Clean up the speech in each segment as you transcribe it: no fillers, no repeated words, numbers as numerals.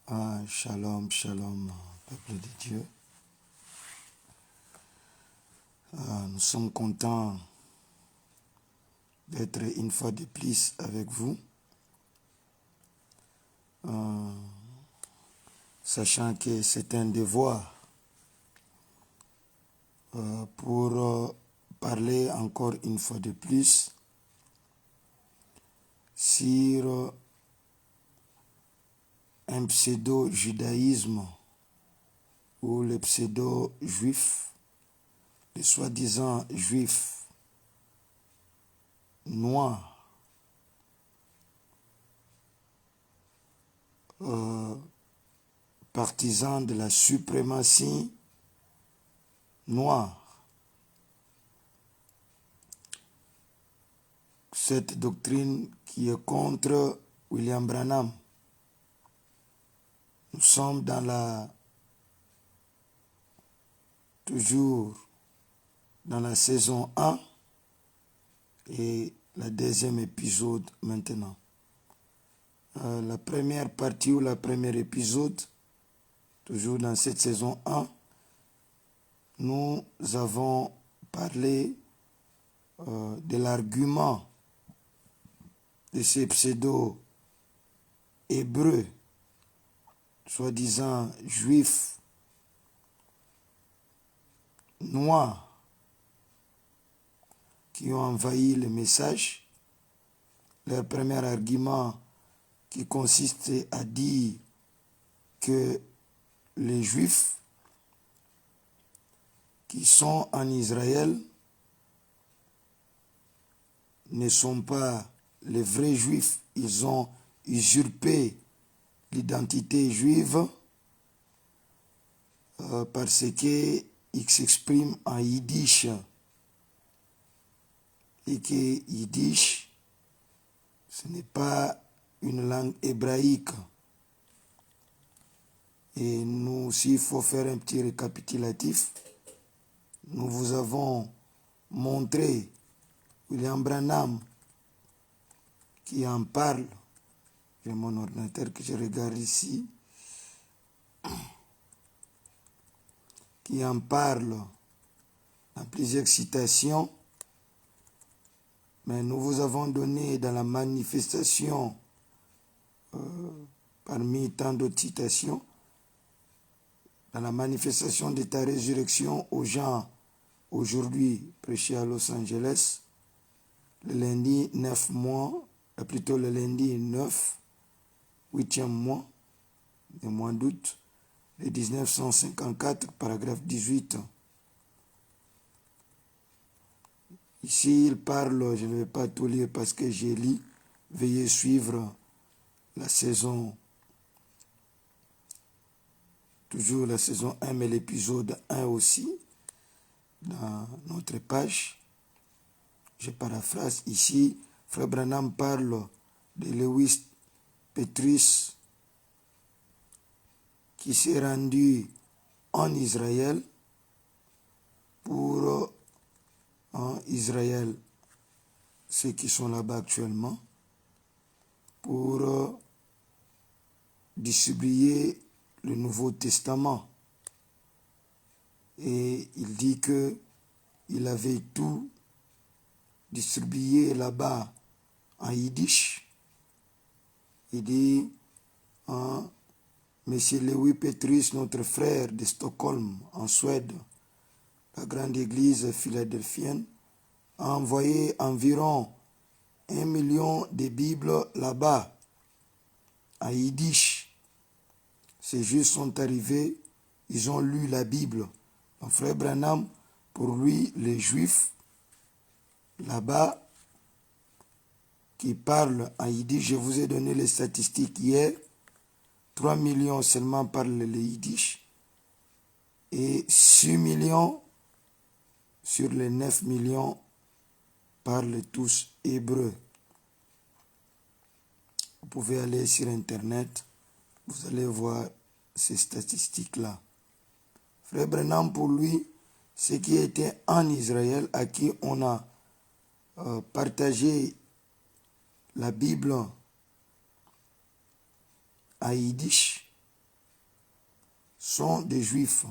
Shalom, shalom, peuple de Dieu. Nous sommes contents d'être une fois de plus avec vous, sachant que c'est un devoir pour parler encore une fois de plus sur un pseudo-judaïsme ou le pseudo-juif, les soi-disant juifs noirs, partisans de la suprématie noire. Cette doctrine qui est contre William Branham. Nous sommes toujours dans la saison 1 et le deuxième épisode maintenant. La première partie ou la première épisode, toujours dans cette saison 1, nous avons parlé de l'argument de ces pseudo-hébreux, soi-disant juifs, noirs, qui ont envahi le message. Leur premier argument qui consiste à dire que les juifs qui sont en Israël ne sont pas les vrais juifs. Ils ont usurpé l'identité juive parce qu'ils s'expriment en yiddish et que yiddish ce n'est pas une langue hébraïque. Et nous, s'il faut faire un petit récapitulatif, nous vous avons montré William Branham qui en parle. J'ai mon ordinateur que je regarde ici, qui en parle dans plusieurs citations, mais nous vous avons donné dans la manifestation, parmi tant d'autres citations, dans la manifestation de ta résurrection aux gens aujourd'hui prêchés à Los Angeles, le lundi 9 mois, plutôt le lundi 9, 8e mois, le mois d'août, le 1954, paragraphe 18. Ici, il parle, je ne vais pas tout lire parce que j'ai lu, veuillez suivre la saison, toujours la saison 1, mais l'épisode 1 aussi, dans notre page. Je paraphrase ici, Frère Branham parle de Lewis Petrus qui s'est rendu en Israël pour en Israël, ceux qui sont là-bas actuellement, pour distribuer le Nouveau Testament. Et il dit que il avait tout distribué là-bas en yiddish. Il dit, Monsieur Lewis Petrus, notre frère de Stockholm, en Suède, la grande église philadelphienne, a envoyé environ 1 million de Bibles là-bas, en yiddish. Ces Juifs sont arrivés, ils ont lu la Bible. Mon frère Branham, pour lui, les Juifs, là-bas, qui parlent en yiddish, je vous ai donné les statistiques hier, 3 millions seulement parlent le yiddish, et 6 millions sur les 9 millions parlent tous hébreu. Vous pouvez aller sur Internet, vous allez voir ces statistiques-là. Frère Branham, pour lui, ceux qui étaient en Israël, à qui on a partagé la Bible en yiddish, sont des Juifs.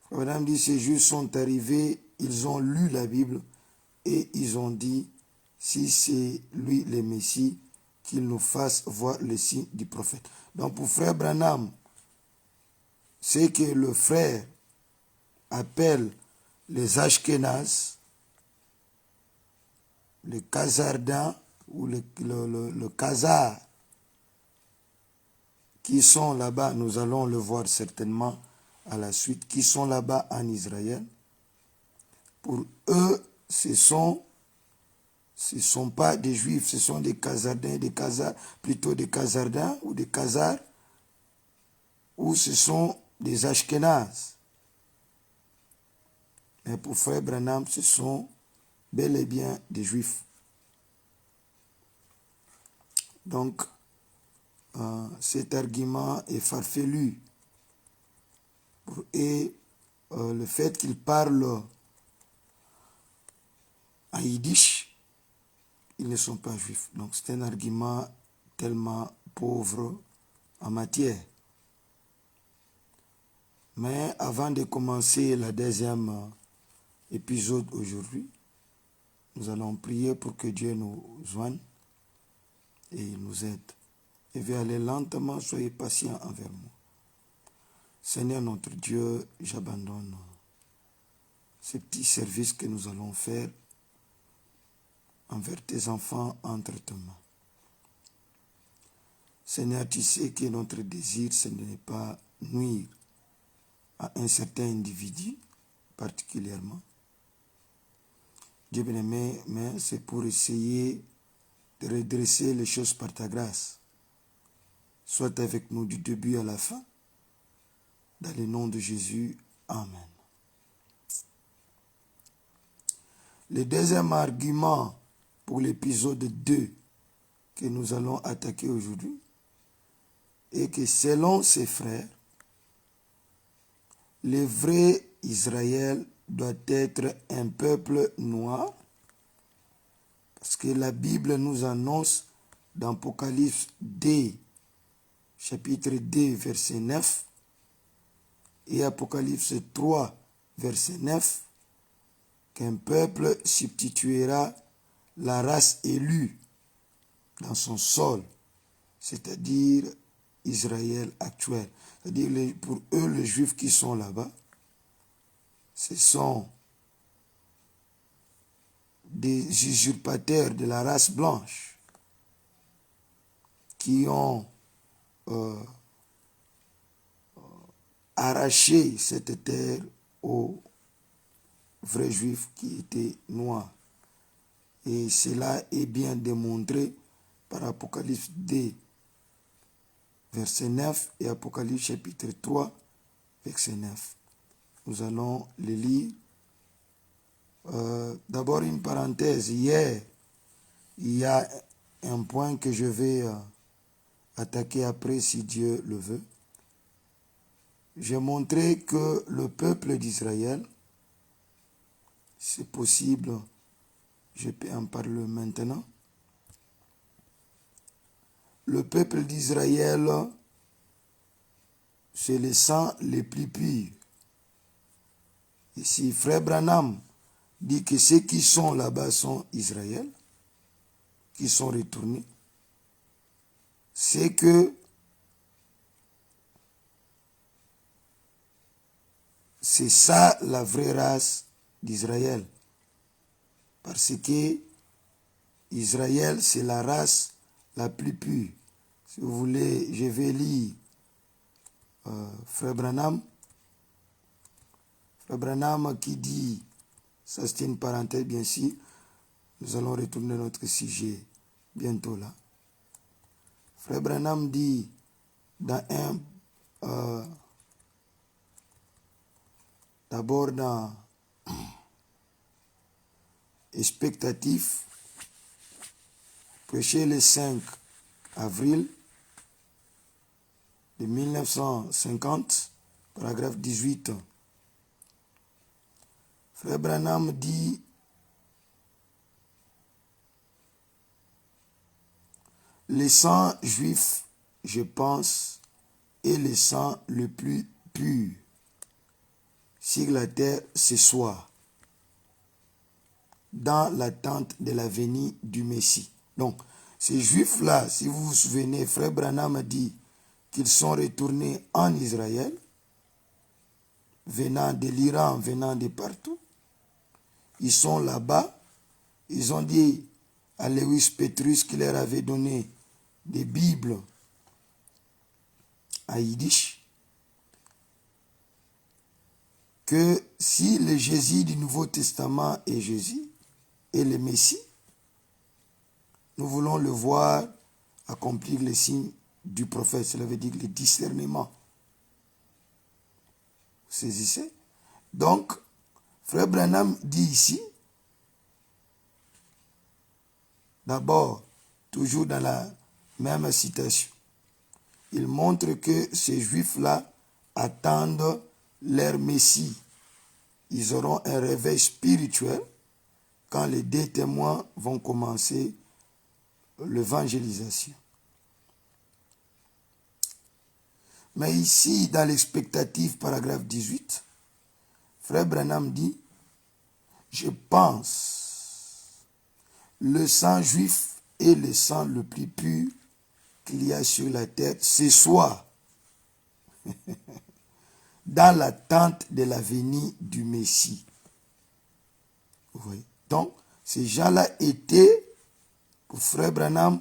Frère Branham dit, ces Juifs sont arrivés, ils ont lu la Bible et ils ont dit, si c'est lui le Messie, qu'il nous fasse voir le signe du prophète. Donc pour Frère Branham, c'est que le frère appelle les Ashkénazes, les Khazardins ou le Khazar qui sont là-bas, nous allons le voir certainement à la suite, qui sont là-bas en Israël. Pour eux, ce ne sont pas des Juifs, ce sont des Khazardins, plutôt des Khazardins ou des Khazars, ou ce sont des Ashkénazes. Mais pour Frère Branham, ce sont bel et bien des Juifs. Donc, cet argument est farfelu. Et le fait qu'il parle en yiddish, ils ne sont pas juifs. Donc c'est un argument tellement pauvre en matière. Mais avant de commencer la deuxième épisode aujourd'hui, nous allons prier pour que Dieu nous joigne et nous aide. Et je vais aller lentement, soyez patients envers moi. Seigneur notre Dieu, j'abandonne ce petit service que nous allons faire envers tes enfants entre tes mains. Seigneur, tu sais que notre désir, ce n'est pas nuire à un certain individu particulièrement. Dieu bien-aimé, mais c'est pour essayer de redresser les choses par ta grâce. Sois avec nous du début à la fin. Dans le nom de Jésus, Amen. Le deuxième argument pour l'épisode 2 que nous allons attaquer aujourd'hui est que selon ses frères, le vrai Israël doit être un peuple noir, parce que la Bible nous annonce dans Apocalypse 2, chapitre 2, verset 9, et Apocalypse 3, verset 9, qu'un peuple substituera la race élue dans son sol, c'est-à-dire Israël actuel. C'est-à-dire pour eux, les Juifs qui sont là-bas, ce sont des usurpateurs de la race blanche qui ont arraché cette terre aux vrais Juifs qui étaient noirs. Et cela est bien démontré par Apocalypse 2, verset 9 et Apocalypse chapitre 3, verset 9. Nous allons les lire. D'abord une parenthèse. Hier, il y a un point que je vais attaquer après si Dieu le veut. J'ai montré que le peuple d'Israël, c'est possible, je peux en parler maintenant. Le peuple d'Israël, c'est le sang le plus pur. Et si Frère Branham dit que ceux qui sont là-bas sont Israël, qui sont retournés, c'est que c'est ça la vraie race d'Israël. Parce que Israël, c'est la race la plus pure. Si vous voulez, je vais lire Frère Branham. Frère Branham qui dit, ça c'est une parenthèse bien sûr, nous allons retourner à notre sujet bientôt là. Frère Branham dit dans d'abord dans Expectatif, prêché le 5 avril de 1950, paragraphe 18. Frère Branham dit: les 100 juifs, je pense, et le sang le plus pur sur la terre ce soir, dans l'attente de la venue du Messie. Donc, ces Juifs-là, si vous vous souvenez, Frère Branham a dit qu'ils sont retournés en Israël, venant de l'Iran, venant de partout. Ils sont là-bas. Ils ont dit à Lewis Petrus qu'il leur avait donné des Bibles à Yiddish, que si le Jésus du Nouveau Testament est Jésus et le Messie, nous voulons le voir accomplir les signes du prophète. Cela veut dire le discernement. Vous saisissez? Donc, Frère Branham dit ici, d'abord, toujours dans la même citation, il montre que ces Juifs-là attendent leur Messie. Ils auront un réveil spirituel quand les deux témoins vont commencer l'évangélisation. Mais ici, dans l'expectative, paragraphe 18, Frère Branham dit, je pense, le sang juif est le sang le plus pur qu'il y a sur la terre ce soir, dans l'attente de la venue du Messie. Vous voyez? Donc, ces gens-là étaient, pour Frère Branham,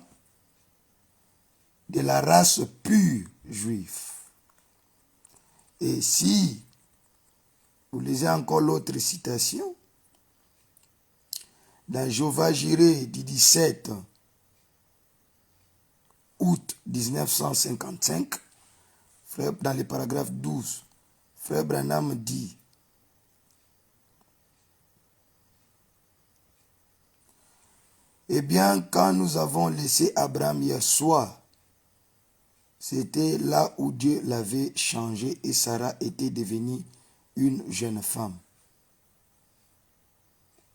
de la race pure juive. Et si vous lisez encore l'autre citation, dans Jéhovah Jireh du 17 août 1955, dans le paragraphe 12, Frère Branham dit, eh bien, quand nous avons laissé Abraham hier soir, c'était là où Dieu l'avait changé et Sarah était devenue une jeune femme.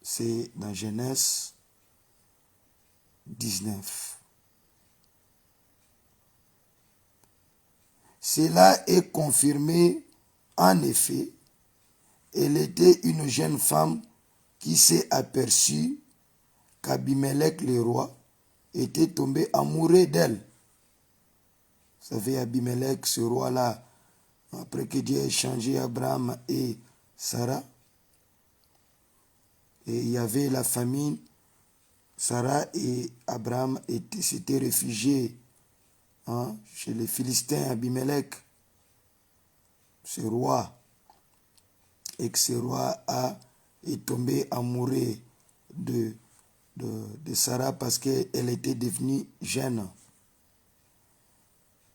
C'est dans Genèse 19. Cela est confirmé, en effet, elle était une jeune femme qui s'est aperçue qu'Abimelech le roi était tombé amoureux d'elle. Vous savez, Abimelech, ce roi-là, après que Dieu ait changé Abraham et Sarah, et il y avait la famine, Sarah et Abraham s'étaient réfugiés chez les Philistins, Abimelech, ce roi, et que ce roi est tombé amoureux de Sarah parce qu'elle était devenue jeune.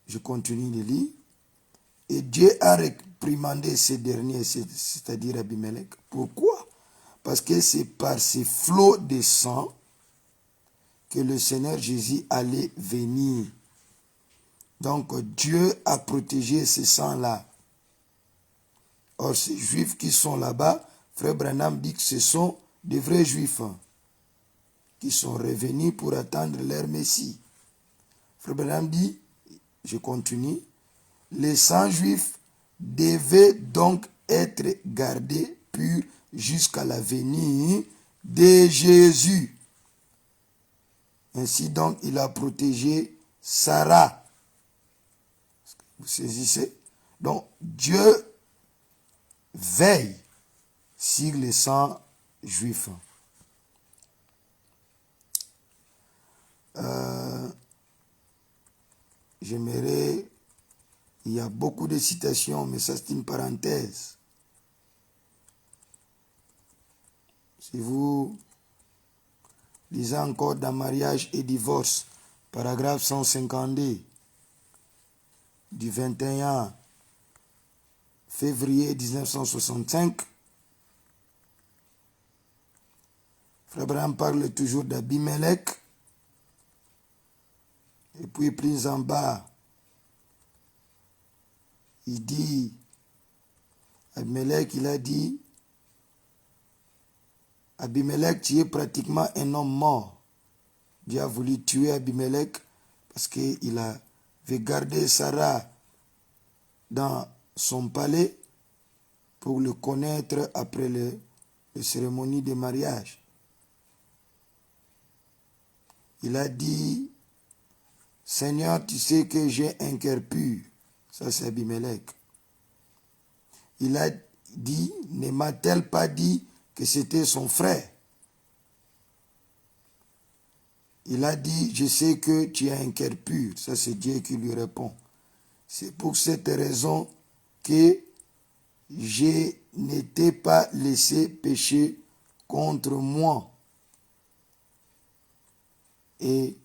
Je continue de lire. Et Dieu a réprimandé ces derniers, c'est-à-dire Abimelech. Pourquoi? Parce que c'est par ces flots de sang que le Seigneur Jésus allait venir. Donc Dieu a protégé ces sangs-là. Or, ces Juifs qui sont là-bas, Frère Branham dit que ce sont des vrais Juifs qui sont revenus pour attendre leur Messie. Frère Branham dit, je continue, les sangs juifs devaient donc être gardés purs jusqu'à la venue de Jésus. Ainsi donc, il a protégé Sarah. Vous saisissez? Donc, Dieu veille sur les sangs juifs. J'aimerais, il y a beaucoup de citations, mais ça c'est une parenthèse. Si vous lisez encore dans Mariage et divorce, paragraphe 152, du 21 février 1965, Frère Branham parle toujours d'Abimelech. Et puis plus en bas, il dit, Abimelech, il a dit, Abimelech, tu es pratiquement un homme mort. Dieu a voulu tuer Abimelech parce qu'il avait gardé Sarah dans son palais pour le connaître après les cérémonies de mariage. Il a dit, Seigneur, tu sais que j'ai un cœur pur. Ça, c'est Abimelech. Il a dit, ne m'a-t-elle pas dit que c'était son frère? Il a dit, je sais que tu as un cœur pur. Ça, c'est Dieu qui lui répond. C'est pour cette raison que je n'étais pas laissé pécher contre moi. Et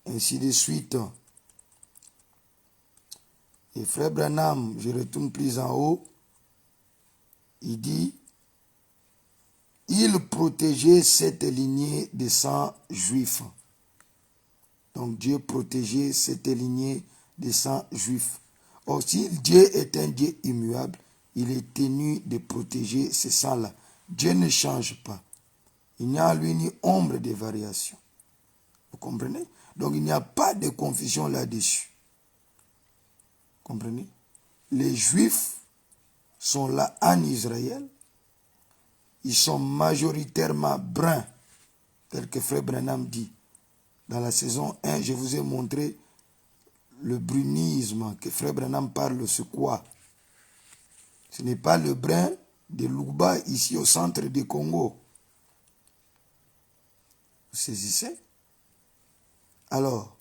ainsi de suite. Et frère Branham, je retourne plus en haut, il dit, il protégeait cette lignée de sang juif. Donc Dieu protégeait cette lignée de sang juif. Or, si Dieu est un Dieu immuable, il est tenu de protéger ce sang-là. Dieu ne change pas. Il n'y a en lui ni ombre de variation. Vous comprenez? Donc il n'y a pas de confusion là-dessus. Comprenez? Les Juifs sont là en Israël. Ils sont majoritairement bruns, tel que Frère Branham dit. Dans la saison 1, je vous ai montré le brunisme que Frère Branham parle, c'est quoi? Ce n'est pas le brun de Lugba ici au centre du Congo. Vous saisissez? Alors,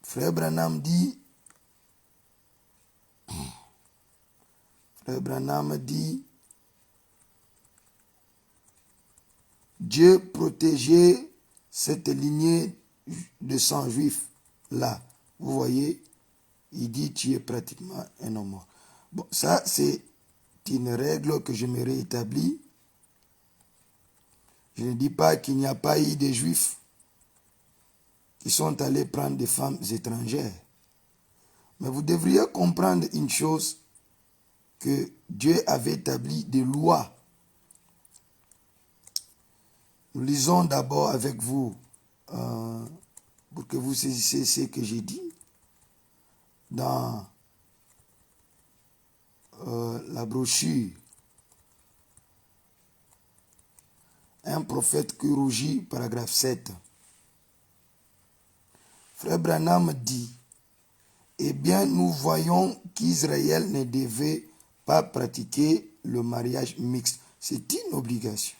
Frère Branham dit, Dieu protégeait cette lignée de sang juif là. Vous voyez, il dit tu es pratiquement un homme mort. Bon, ça c'est une règle que je me réétablis. Je ne dis pas qu'il n'y a pas eu des juifs qui sont allés prendre des femmes étrangères. Mais vous devriez comprendre une chose, que Dieu avait établi des lois. Nous lisons d'abord avec vous, pour que vous saisissiez ce que j'ai dit, dans la brochure, un prophète qui rougit, paragraphe 7. Frère Branham dit, eh bien, nous voyons qu'Israël ne devait pas pratiquer le mariage mixte. C'est une obligation.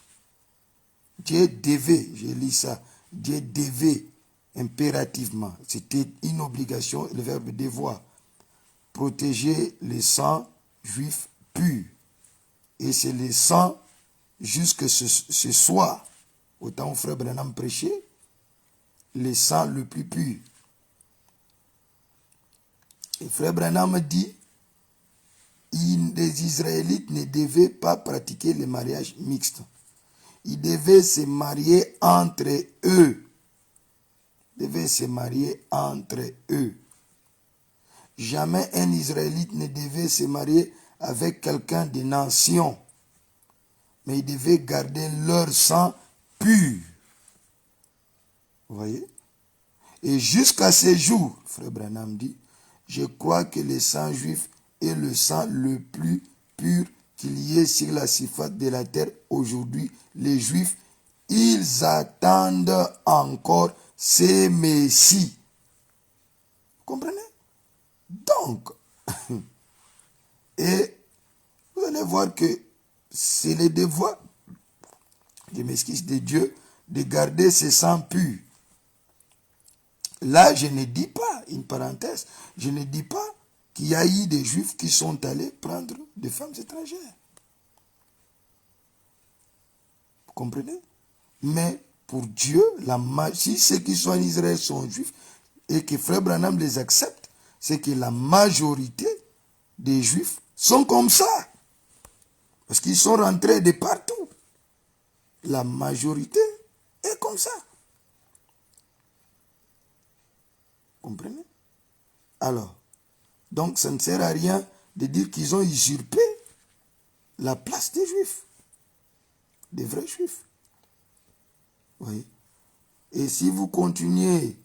Dieu devait, je lis ça, Dieu devait impérativement, c'était une obligation, le verbe devoir, protéger les sangs juifs purs. Et c'est les sangs jusque ce soir, au temps où Frère Branham prêchait, les sangs le plus pur. Et Frère Branham dit, les Israélites ne devaient pas pratiquer le mariage mixte. Ils devaient se marier entre eux. Ils devaient se marier entre eux. Jamais un Israélite ne devait se marier avec quelqu'un de nation. Mais ils devaient garder leur sang pur. Vous voyez? Et jusqu'à ce jour, Frère Branham dit, je crois que le sang juif est le sang le plus pur qu'il y ait sur la surface de la terre aujourd'hui. Les Juifs, ils attendent encore ces messies. Vous comprenez? Donc, et vous allez voir que c'est le devoir, je m'excuse, de Dieu, de garder ses sangs purs. Là, je ne dis pas, une parenthèse, je ne dis pas qu'il y a eu des Juifs qui sont allés prendre des femmes étrangères. Vous comprenez? Mais pour Dieu, si ceux qui sont en Israël sont Juifs et que Frère Branham les accepte, c'est que la majorité des Juifs sont comme ça. Parce qu'ils sont rentrés de partout. La majorité est comme ça. Comprenez? Alors, donc ça ne sert à rien de dire qu'ils ont usurpé la place des Juifs, des vrais Juifs. Oui. Et si vous continuez,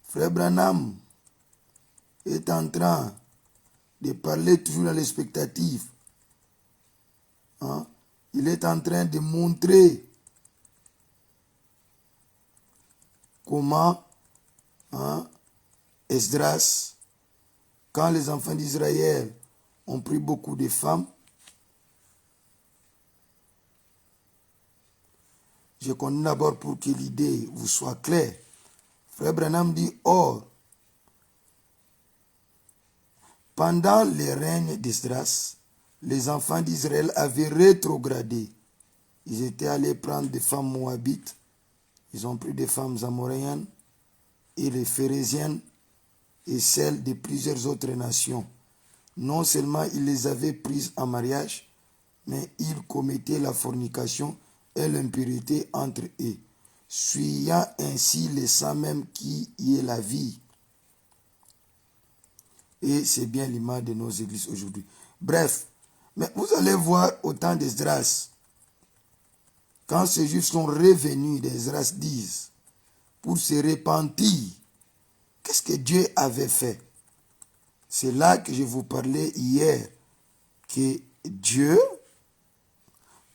Frère Branham est en train de parler toujours dans l'expectative. Hein? Il est en train de montrer comment Esdras, quand les enfants d'Israël ont pris beaucoup de femmes, je connais d'abord pour que l'idée vous soit claire. Frère Branham dit, or, pendant les règnes d'Esdras, les enfants d'Israël avaient rétrogradé. Ils étaient allés prendre des femmes moabites, ils ont pris des femmes amoréennes et les phérésiennes et celles de plusieurs autres nations. Non seulement ils les avaient prises en mariage, mais ils commettaient la fornication et l'impureté entre eux, fuyant ainsi le sang même qui y est la vie. Et c'est bien l'image de nos églises aujourd'hui. Bref, mais vous allez voir au temps d'Esdras, quand ces Juifs sont revenus, d'Esdras disent, pour se repentir, qu'est-ce que Dieu avait fait? C'est là que je vous parlais hier, que Dieu,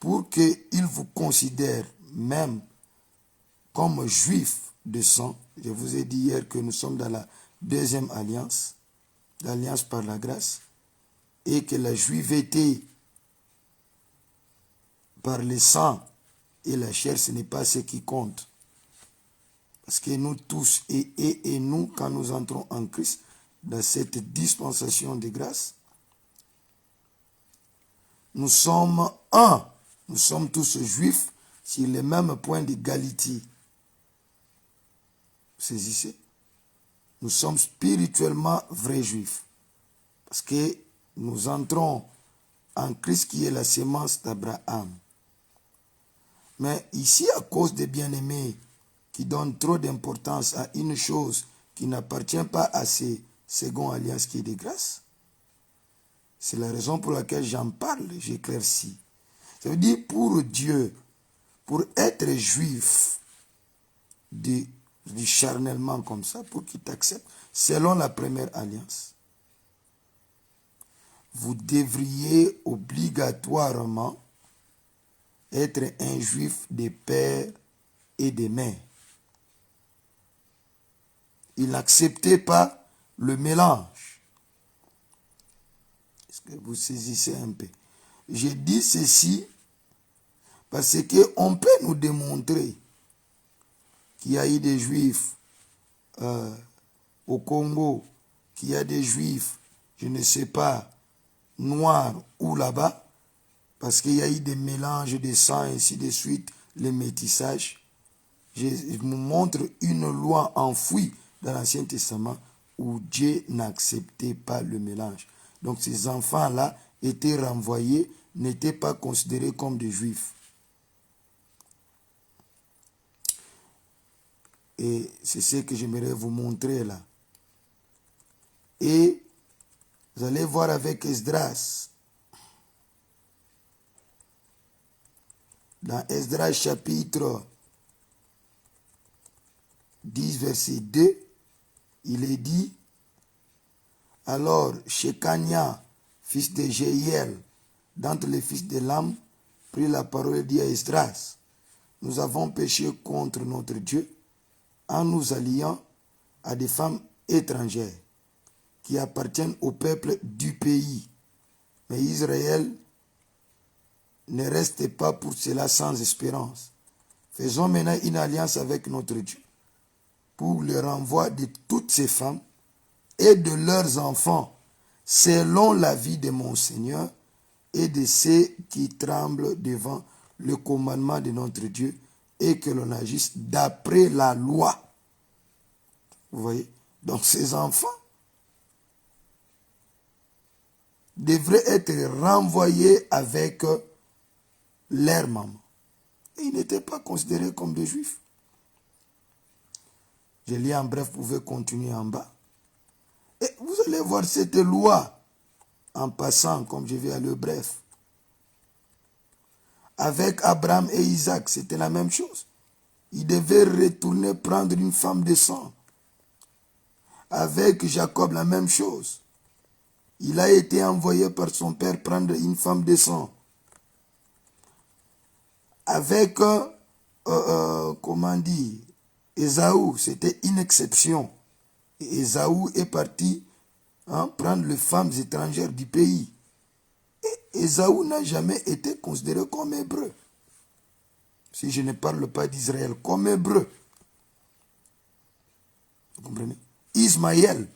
pour qu'il vous considère même comme juif de sang, je vous ai dit hier que nous sommes dans la deuxième alliance, l'alliance par la grâce, et que la juiveté par le sang et la chair, ce n'est pas ce qui compte. Parce que nous tous, et nous, quand nous entrons en Christ, dans cette dispensation de grâce, nous sommes un. Nous sommes tous juifs sur le même point d'égalité. Vous saisissez? Nous sommes spirituellement vrais juifs. Parce que nous entrons en Christ qui est la sémence d'Abraham. Mais ici, à cause des bien-aimés qui donnent trop d'importance à une chose qui n'appartient pas à ces secondes alliances qui est de grâce, c'est la raison pour laquelle j'en parle, j'éclaircis. Ça veut dire pour Dieu, pour être juif du charnellement comme ça, pour qu'il t'accepte, selon la première alliance, vous devriez obligatoirement être un juif de père et de mère. Il n'acceptait pas le mélange. Est-ce que vous saisissez un peu? Je dis ceci parce qu'on peut nous démontrer qu'il y a eu des juifs au Congo, qu'il y a des juifs, je ne sais pas, noirs ou là-bas, parce qu'il y a eu des mélanges de sang et ainsi de suite, le métissage. Je vous montre une loi enfouie dans l'Ancien Testament où Dieu n'acceptait pas le mélange. Donc ces enfants-là étaient renvoyés, n'étaient pas considérés comme des juifs. Et c'est ce que j'aimerais vous montrer là. Et vous allez voir avec Esdras. Dans Esdras chapitre 10, verset 2, il est dit, alors Shekania, fils de Jéhiel, d'entre les fils de l'âme, prit la parole et dit à Esdras, nous avons péché contre notre Dieu en nous alliant à des femmes étrangères qui appartiennent au peuple du pays. Mais Israël ne reste pas pour cela sans espérance. Faisons maintenant une alliance avec notre Dieu pour le renvoi de toutes ces femmes et de leurs enfants, selon la vie de mon Seigneur et de ceux qui tremblent devant le commandement de notre Dieu et que l'on agisse d'après la loi. Vous voyez? Donc ces enfants devraient être renvoyés avec leur maman. Et ils n'étaient pas considérés comme des juifs. Je lis en bref, vous pouvez continuer en bas. Et vous allez voir cette loi en passant, comme je vais aller bref. Avec Abraham et Isaac, c'était la même chose. Ils devaient retourner prendre une femme de sang. Avec Jacob, la même chose. Il a été envoyé par son père prendre une femme de sang. Avec, comment dire, Ésaü, c'était une exception. Et Ésaü est parti prendre les femmes étrangères du pays. Et Ésaü n'a jamais été considéré comme hébreu. Si je ne parle pas d'Israël, comme hébreu. Vous comprenez? Ismaël,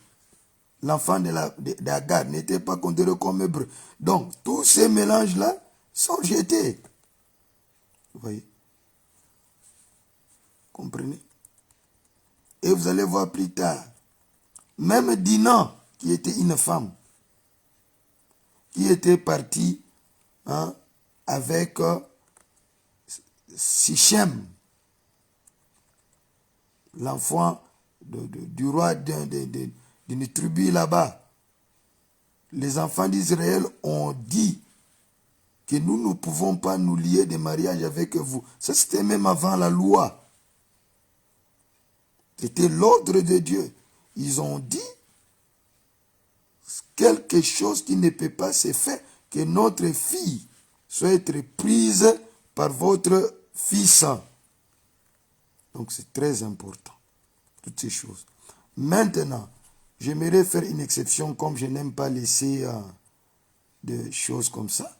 l'enfant d'Agar, n'était pas considéré comme hébreu. Donc, tous ces mélanges-là sont jetés. Vous voyez? Comprenez? Et vous allez voir plus tard, même Dinan, qui était une femme, qui était partie avec Sichem, l'enfant du roi d'une tribu là-bas. Les enfants d'Israël ont dit que nous ne pouvons pas nous lier de mariage avec vous. Ça, c'était même avant la loi. C'était l'ordre de Dieu. Ils ont dit quelque chose qui ne peut pas se faire, que notre fille soit être prise par votre fils. Donc c'est très important, toutes ces choses. Maintenant, j'aimerais faire une exception, comme je n'aime pas laisser des choses comme ça.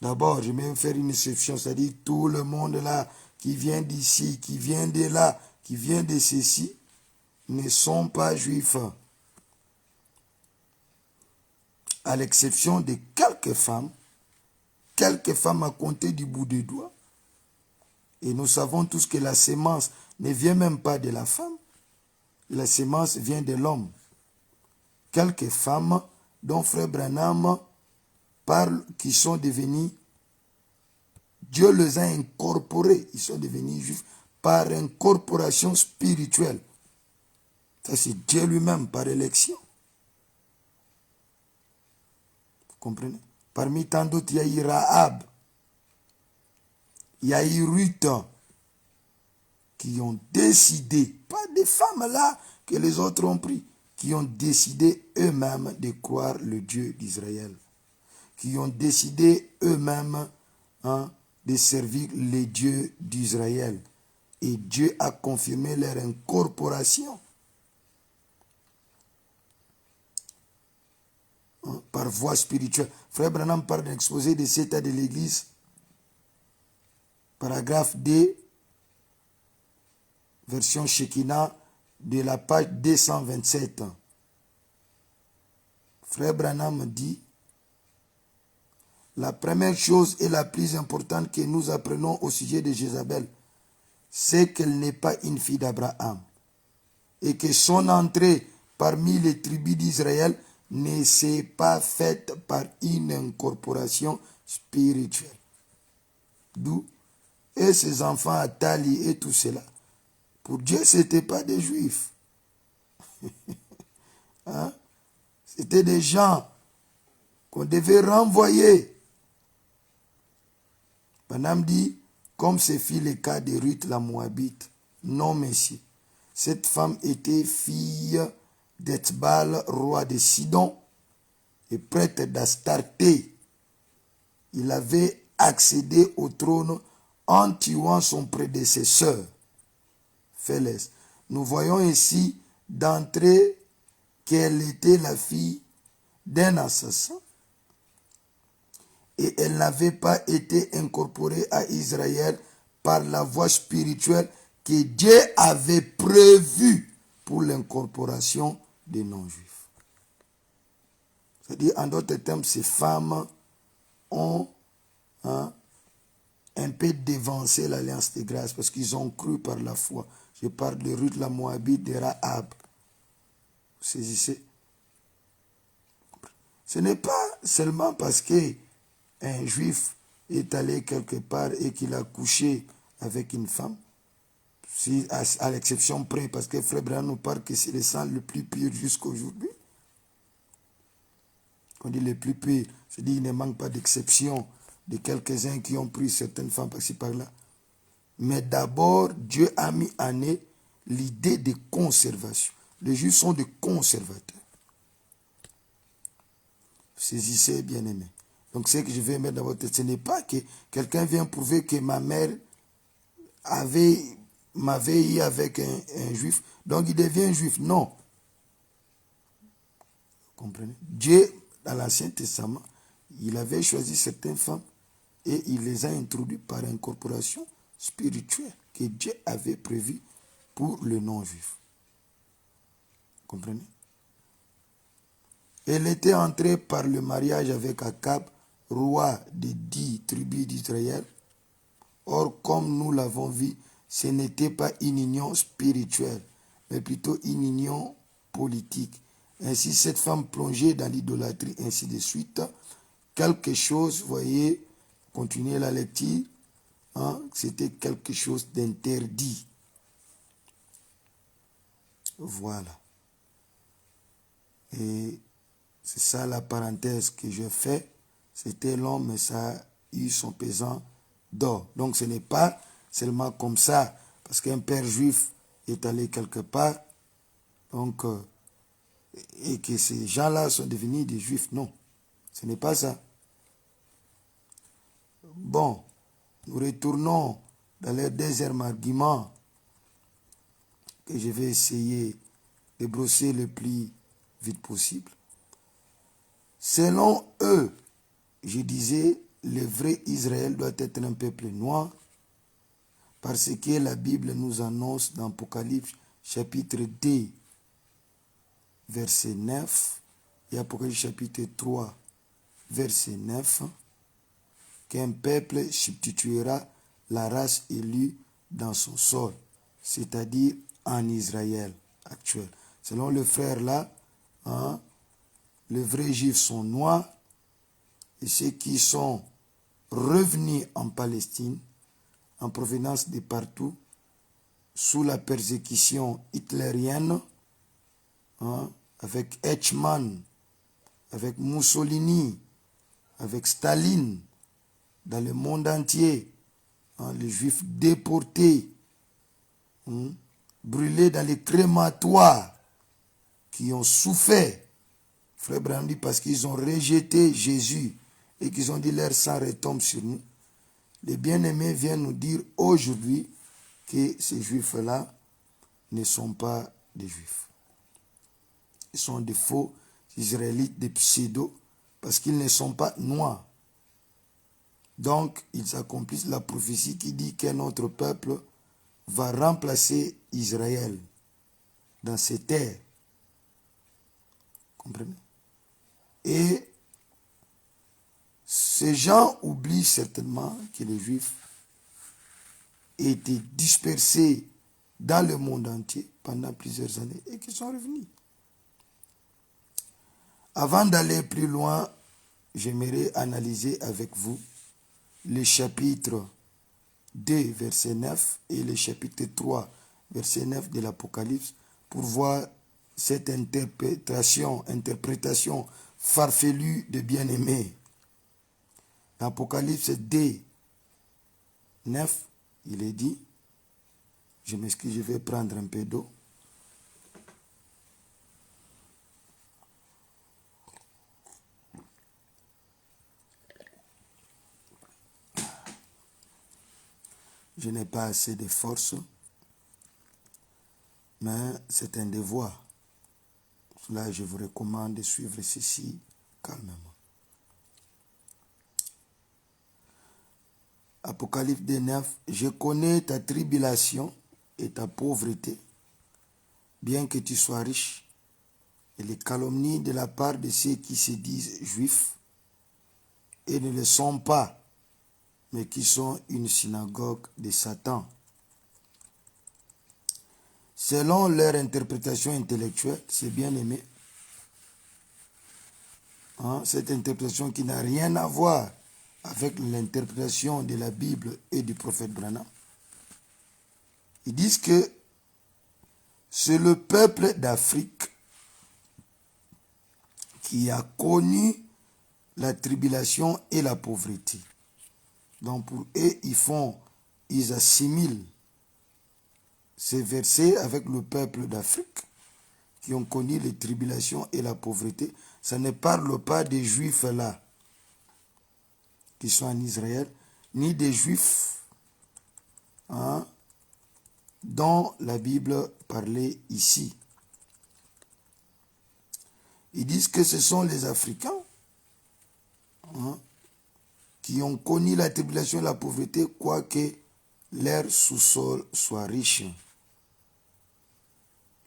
D'abord, j'aimerais faire une exception, c'est-à-dire tout le monde là, qui vient d'ici, qui vient de là, qui vient de ceci, ne sont pas juifs. À l'exception de quelques femmes à compter du bout des doigts. Et nous savons tous que la sémence ne vient même pas de la femme. La sémence vient de l'homme. Quelques femmes dont Frère Branham parle, qui sont devenues, Dieu les a incorporés, ils sont devenus juifs par incorporation spirituelle. Ça c'est Dieu lui-même par élection. Vous comprenez? Parmi tant d'autres, il y a eu Rahab, il y a eu Ruth, qui ont décidé, pas des femmes là que les autres ont pris, qui ont décidé eux-mêmes de croire le Dieu d'Israël, qui ont décidé eux-mêmes de servir les dieux d'Israël. Et Dieu a confirmé leur incorporation par voie spirituelle. Frère Branham parle d'un exposé des états de l'Église, paragraphe D, version Shekinah, de la page 227. Frère Branham dit, la première chose et la plus importante que nous apprenons au sujet de Jézabel, c'est qu'elle n'est pas une fille d'Abraham et que son entrée parmi les tribus d'Israël ne s'est pas faite par une incorporation spirituelle. D'où, et ses enfants Atali et tout cela, pour Dieu, ce n'était pas des juifs. C'était des gens qu'on devait renvoyer. Branham dit, comme ce fut le cas de Ruth la Moabite. Non, messieurs. Cette femme était fille d'Ethbal, roi de Sidon, et prêtre d'Astarté. Il avait accédé au trône en tuant son prédécesseur, Phélès. Nous voyons ici d'entrée qu'elle était la fille d'un assassin et elle n'avait pas été incorporée à Israël par la voie spirituelle que Dieu avait prévue pour l'incorporation des non-juifs. C'est-à-dire, en d'autres termes, ces femmes ont un peu dévancé l'alliance de grâce parce qu'ils ont cru par la foi. Je parle de Ruth la Moabite, de Rahab. Vous saisissez? Ce n'est pas seulement parce qu'un juif est allé quelque part et qu'il a couché avec une femme, si, à l'exception près, parce que Frère Branham nous parle que c'est le sang le plus pur jusqu'aujourd'hui. Quand on dit le plus pur, c'est-à-dire qu'il ne manque pas d'exception de quelques-uns qui ont pris certaines femmes par-ci par-là. Mais d'abord, Dieu a mis en eux l'idée de conservation. Les Juifs sont des conservateurs. Saisissez, bien-aimé. Donc, ce que je vais mettre dans votre tête, ce n'est pas que quelqu'un vient prouver que ma mère m'avait eu avec un juif, donc il devient juif. Non. Vous comprenez? Dieu, dans l'Ancien Testament, il avait choisi certaines femmes et il les a introduites par incorporation spirituelle que Dieu avait prévue pour le non-juif. Vous comprenez? Elle était entrée par le mariage avec Akab, roi des 10 tribus d'Israël. Or, comme nous l'avons vu, ce n'était pas une union spirituelle, mais plutôt une union politique. Ainsi, cette femme plongeait dans l'idolâtrie, ainsi de suite. Quelque chose, voyez, continuez la lecture, hein, c'était quelque chose d'interdit. Voilà. Et c'est ça la parenthèse que je fais. C'était long, mais ça a eu son pesant d'or. Donc ce n'est pas seulement comme ça, parce qu'un père juif est allé quelque part, donc, et que ces gens-là sont devenus des juifs. Non, ce n'est pas ça. Bon, nous retournons dans les deuxième argument que je vais essayer de brosser le plus vite possible. Selon eux, je disais, le vrai Israël doit être un peuple noir, parce que la Bible nous annonce dans Apocalypse chapitre 2, verset 9, et Apocalypse chapitre 3, verset 9, qu'un peuple substituera la race élue dans son sol, c'est-à-dire en Israël actuel. Selon le frère là, hein, les vrais juifs sont noirs, et ceux qui sont revenus en Palestine, en provenance de partout, sous la persécution hitlérienne, hein, avec Eichmann, avec Mussolini, avec Staline, dans le monde entier, hein, les juifs déportés, hein, brûlés dans les crématoires, qui ont souffert, frère Branham dit, parce qu'ils ont rejeté Jésus et qu'ils ont dit leur sang retombe sur nous. Les bien-aimés viennent nous dire aujourd'hui que ces juifs-là ne sont pas des juifs. Ils sont des faux israélites, des pseudo, parce qu'ils ne sont pas noirs. Donc, ils accomplissent la prophétie qui dit qu'un autre peuple va remplacer Israël dans ces terres. Comprenez? Et ces gens oublient certainement que les Juifs étaient dispersés dans le monde entier pendant plusieurs années et qu'ils sont revenus. Avant d'aller plus loin, j'aimerais analyser avec vous les chapitres 2, verset 9 et le chapitre 3, verset 9 de l'Apocalypse pour voir cette interprétation farfelue de bien-aimé. L'Apocalypse 2, 9, il est dit, je m'excuse, je vais prendre un peu d'eau. Je n'ai pas assez de force, mais c'est un devoir. Là, je vous recommande de suivre ceci calmement. Apocalypse 2:9, je connais ta tribulation et ta pauvreté, bien que tu sois riche, et les calomnies de la part de ceux qui se disent juifs et ne le sont pas, mais qui sont une synagogue de Satan. Selon leur interprétation intellectuelle, c'est bien aimé, hein, cette interprétation qui n'a rien à voir avec l'interprétation de la Bible et du prophète Branham. Ils disent que c'est le peuple d'Afrique qui a connu la tribulation et la pauvreté. Donc pour eux, ils assimilent ces versets avec le peuple d'Afrique qui ont connu les tribulations et la pauvreté, ça ne parle pas des Juifs là, qui sont en Israël, ni des Juifs hein, dont la Bible parlait ici. Ils disent que ce sont les Africains hein, qui ont connu la tribulation et la pauvreté, quoique leur sous-sol soit riche.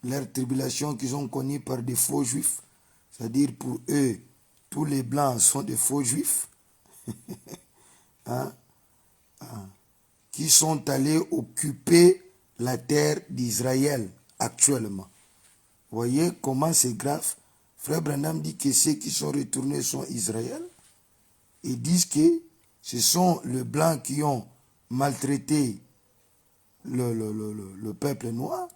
Leur tribulation qu'ils ont connue par des faux juifs, c'est-à-dire pour eux, tous les blancs sont des faux juifs, hein, hein, qui sont allés occuper la terre d'Israël actuellement. Vous voyez comment c'est grave. Frère Branham dit que ceux qui sont retournés sont Israël. Ils disent que ce sont les blancs qui ont maltraité le peuple noir,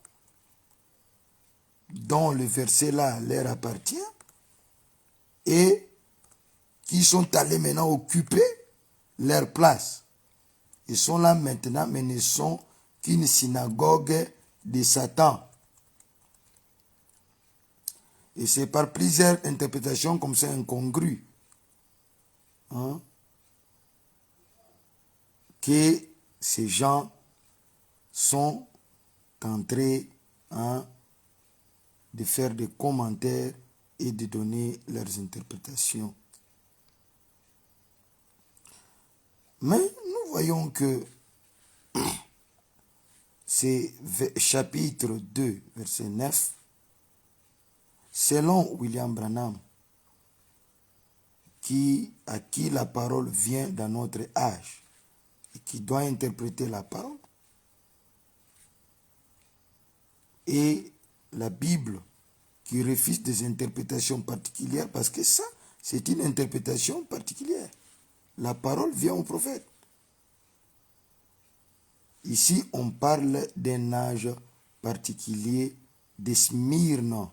dont le verset là leur appartient, et qui sont allés maintenant occuper leur place. Ils sont là maintenant, mais ne sont qu'une synagogue de Satan. Et c'est par plusieurs interprétations comme ça incongrues hein, que ces gens sont entrés hein, de faire des commentaires et de donner leurs interprétations. Mais nous voyons que c'est chapitre 2, verset 9, selon William Branham, à qui la parole vient dans notre âge et qui doit interpréter la parole, et la Bible qui refuse des interprétations particulières, parce que ça, c'est une interprétation particulière. La parole vient au prophète. Ici, on parle d'un âge particulier de Smyrne.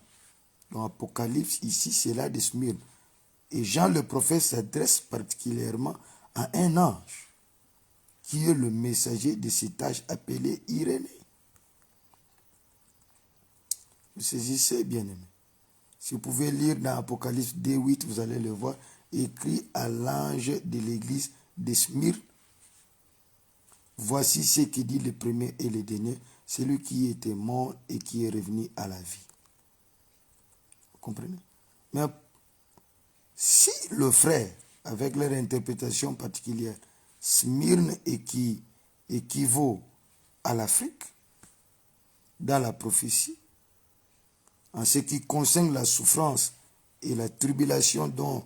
Dans l'Apocalypse, ici, c'est là de Smyrne. Et Jean le prophète s'adresse particulièrement à un ange, qui est le messager de cet âge appelé Irénée. Vous saisissez, bien-aimé. Si vous pouvez lire dans Apocalypse 2:8, vous allez le voir, écrit à l'ange de l'église de Smyrne. Voici ce que dit le premier et le dernier, celui qui était mort et qui est revenu à la vie. Vous comprenez? Mais si le frère, avec leur interprétation particulière, Smyrne qui équivaut à l'Afrique, dans la prophétie, en ce qui concerne la souffrance et la tribulation dont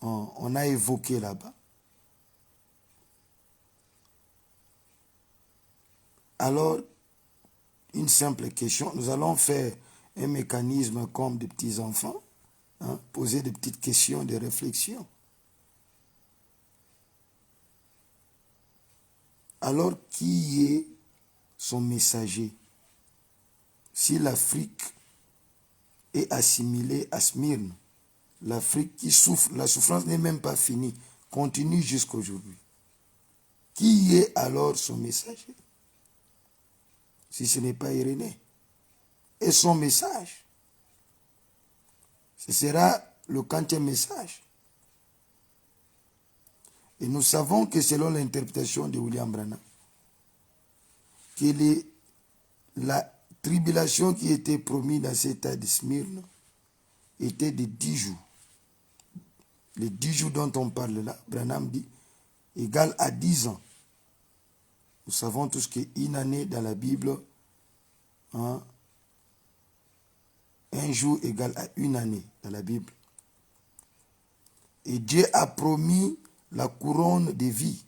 on a évoqué là-bas, alors, une simple question, nous allons faire un mécanisme comme des petits enfants, hein, poser des petites questions, des réflexions. Alors, qui est son messager? Si l'Afrique est assimilée à Smyrne, l'Afrique qui souffre, la souffrance n'est même pas finie, continue jusqu'à aujourd'hui. Qui est alors son messager? Si ce n'est pas Irénée. Et son message, ce sera le 40e message. Et nous savons que selon l'interprétation de William Branham, que la tribulation qui était promise dans cet état de Smyrne était de 10 jours. Les 10 jours dont on parle là, Branham dit, égale à 10 ans. Nous savons tous qu'une année dans la Bible, hein, un jour égale à une année dans la Bible. Et Dieu a promis la couronne de vie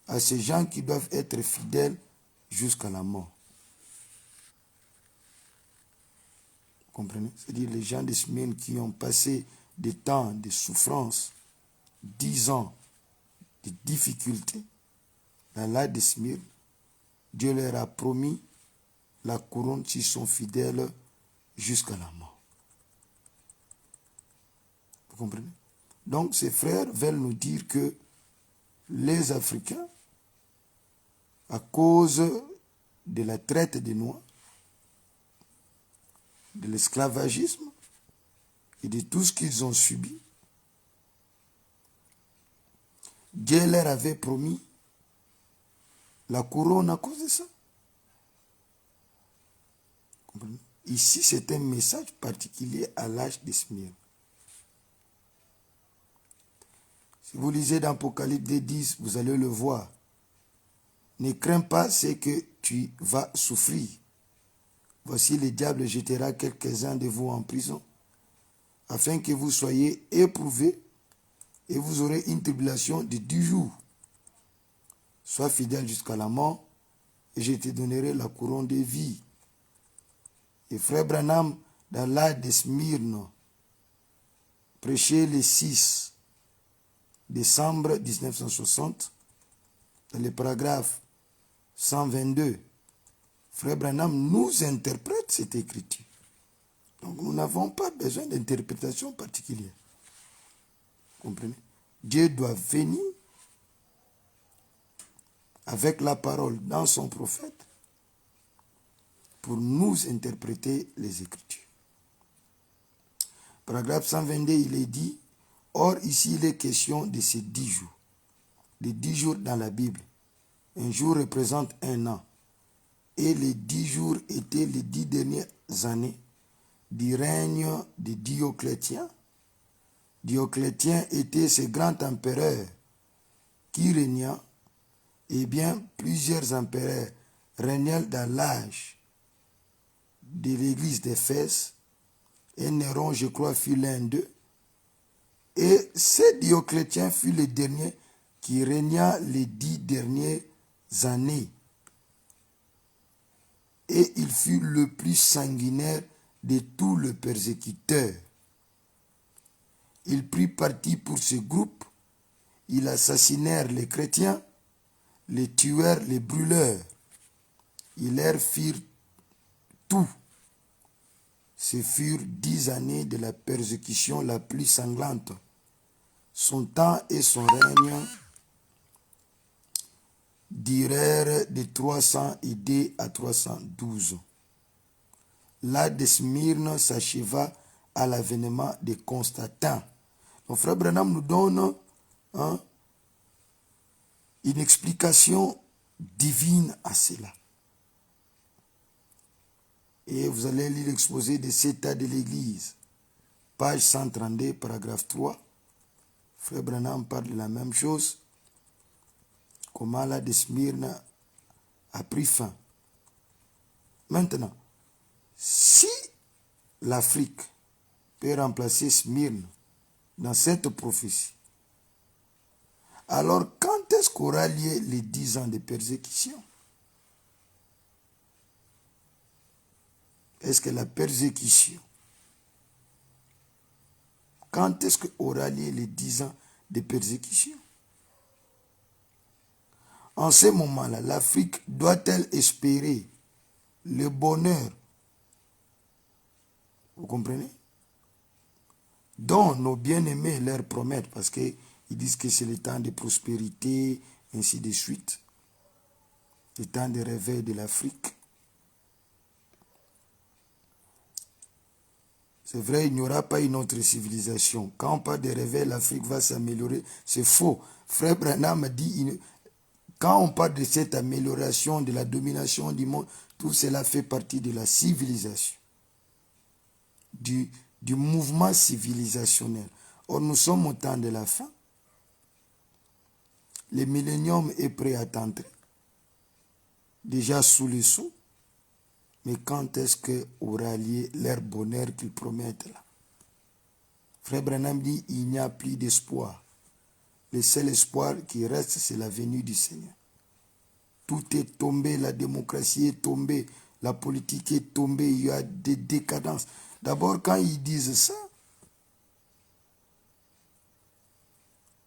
à ces gens qui doivent être fidèles jusqu'à la mort. Vous comprenez? C'est-à-dire les gens de Smyrne qui ont passé des temps de souffrance, 10 ans de difficultés, dans l'âge de Smyrne, Dieu leur a promis la couronne s'ils sont fidèles jusqu'à la mort. Vous comprenez? Donc ces frères veulent nous dire que les Africains, à cause de la traite des Noirs, de l'esclavagisme et de tout ce qu'ils ont subi. Dieu leur avait promis la couronne à cause de ça. Ici, c'est un message particulier à l'âge de Smyrne. Si vous lisez dans Apocalypse 10, vous allez le voir. Ne crains pas ce que tu vas souffrir. Voici, le diable jettera quelques-uns de vous en prison, afin que vous soyez éprouvés, et vous aurez une tribulation de 10 jours. Sois fidèle jusqu'à la mort, et je te donnerai la couronne de vie. Et frère Branham, dans l'âge de Smyrne, prêchait le 6 décembre 1960, dans le paragraphe 122, frère Branham nous interprète cette écriture. Donc nous n'avons pas besoin d'interprétation particulière. Comprenez? Dieu doit venir avec la parole dans son prophète pour nous interpréter les Écritures. Paragraphe 122, il est dit, or ici il est question de ces 10 jours. Les 10 jours dans la Bible. Un jour représente un an. Et les 10 jours étaient les 10 dernières années du règne de Dioclétien. Dioclétien était ce grand empereur qui régna, et bien plusieurs empereurs régnèrent dans l'âge de l'église d'Éphèse, et Néron, je crois, fut l'un d'eux. Et ce Dioclétien fut le dernier qui régna les 10 dernières années. Et il fut le plus sanguinaire de tous les persécuteurs. Il prit parti pour ce groupe. Ils assassinèrent les chrétiens, les tuèrent, les brûlèrent. Ils leur firent tout. Ce furent 10 années de la persécution la plus sanglante. Son temps et son règne durèrent de 302 à 312. L'âge de Smyrne s'acheva à l'avènement de Constantin. Donc frère Branham nous donne une explication divine à cela. Et vous allez lire l'exposé de cet état de l'Église, page 132, paragraphe 3. Frère Branham parle de la même chose. Comment l'âge de Smyrne a pris fin. Maintenant, si l'Afrique peut remplacer Smyrne dans cette prophétie, alors quand est-ce qu'aura lieu les 10 ans de persécution? Est-ce que la persécution, quand est-ce qu'aura lieu les 10 ans de persécution? En ce moment-là, l'Afrique doit-elle espérer le bonheur, vous comprenez, dont nos bien-aimés leur promettent, parce qu'ils disent que c'est le temps de prospérité, ainsi de suite, le temps de réveil de l'Afrique. C'est vrai, il n'y aura pas une autre civilisation. Quand on parle de réveil, l'Afrique va s'améliorer. C'est faux. Frère Branham dit, quand on parle de cette amélioration, de la domination du monde, tout cela fait partie de la civilisation, du mouvement civilisationnel. Or, nous sommes au temps de la fin. Le millénium est prêt à t'entrer, déjà sous le sceau. Mais quand est-ce qu'aura lieu leur bonheur qu'ils promettent là? Frère Branham dit, il n'y a plus d'espoir. Le seul espoir qui reste, c'est la venue du Seigneur. Tout est tombé, la démocratie est tombée, la politique est tombée, il y a des décadences. D'abord, quand ils disent ça,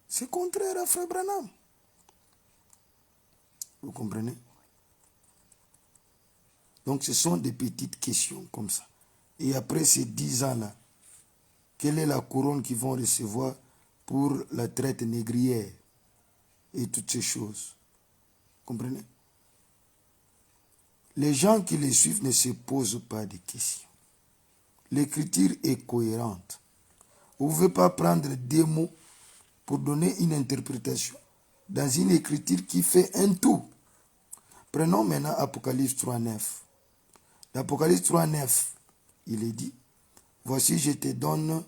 c'est contraire à Frère Branham. Vous comprenez? Donc ce sont des petites questions comme ça. Et après ces 10 ans-là, quelle est la couronne qu'ils vont recevoir pour la traite négrière et toutes ces choses? Comprenez? Les gens qui les suivent ne se posent pas de questions. l'écriture est cohérente. Vous ne pouvez pas prendre des mots pour donner une interprétation dans une écriture qui fait un tout. Prenons maintenant Apocalypse 3.9. L'Apocalypse 3.9, il est dit, « Voici, je te donne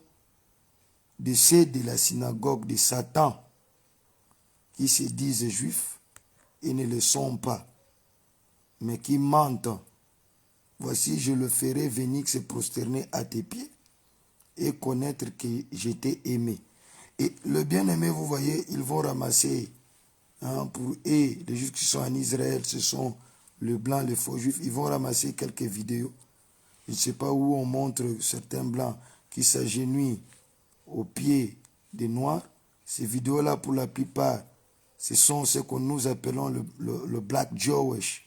de ceux de la synagogue de Satan qui se disent juifs et ne le sont pas, mais qui mentent. Voici, je le ferai venir se prosterner à tes pieds et connaître que je t'ai aimé. » Et le bien-aimé, vous voyez, ils vont ramasser, pour eux, les juifs qui sont en Israël, ce sont le blanc, les faux juifs, ils vont ramasser quelques vidéos. Je ne sais pas où on montre certains blancs qui s'agenouillent aux pieds des noirs. Ces vidéos-là, pour la plupart, ce sont ce que nous appelons le Black Jewish.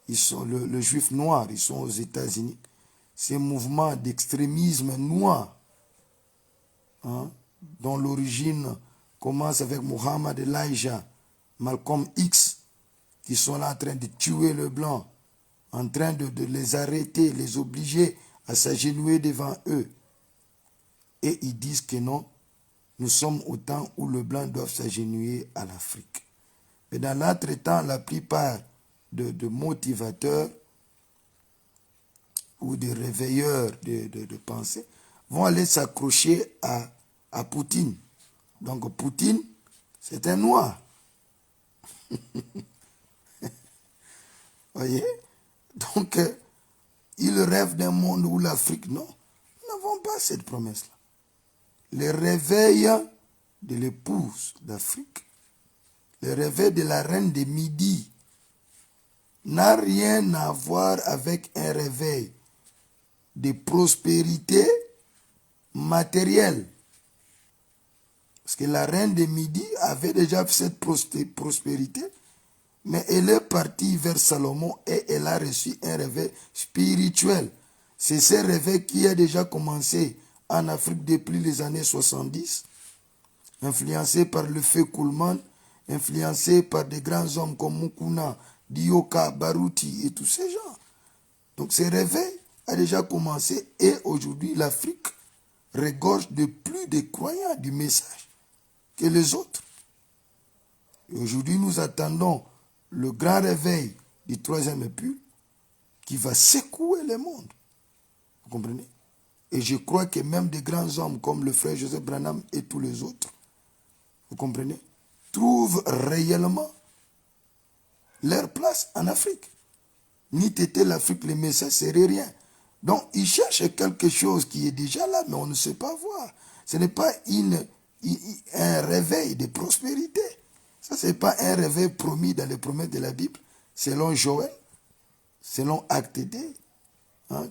Ils sont le juif noir, ils sont aux États-Unis. Ces mouvements d'extrémisme noir, dont l'origine commence avec Muhammad Elijah, Malcolm X, qui sont là en train de tuer le blanc, en train de les arrêter, les obliger à s'agenouiller devant eux. Et ils disent que non, nous sommes au temps où le blanc doit s'agenouiller à l'Afrique. Mais dans l'entretemps, la plupart de motivateurs ou de réveilleurs de pensée vont aller s'accrocher à Poutine. Donc Poutine, c'est un noir. Voyez? Donc, il rêve d'un monde où l'Afrique, non, nous n'avons pas cette promesse-là. Le réveil de l'épouse d'Afrique, le réveil de la reine de Midi, n'a rien à voir avec un réveil de prospérité matérielle. Parce que la reine de Midi avait déjà cette prospérité, mais elle est partie vers Salomon et elle a reçu un réveil spirituel. C'est ce réveil qui a déjà commencé en Afrique depuis les années 70, influencé par le feu Kuhlman, influencé par des grands hommes comme Mukuna, Dioka, Baruti et tous ces gens. Donc ce réveil a déjà commencé et aujourd'hui l'Afrique regorge de plus de croyants du message que les autres. Et aujourd'hui nous attendons le grand réveil du troisième époux qui va secouer le monde. Vous comprenez? Et je crois que même des grands hommes comme le frère Joseph Branham et tous les autres, vous comprenez, trouvent réellement leur place en Afrique. Ni t'étais l'Afrique, le message serait rien. Donc ils cherchent quelque chose qui est déjà là, mais on ne sait pas voir. Ce n'est pas un réveil de prospérité. Ça, ce n'est pas un réveil promis dans les promesses de la Bible, selon Joël, selon Acte 2,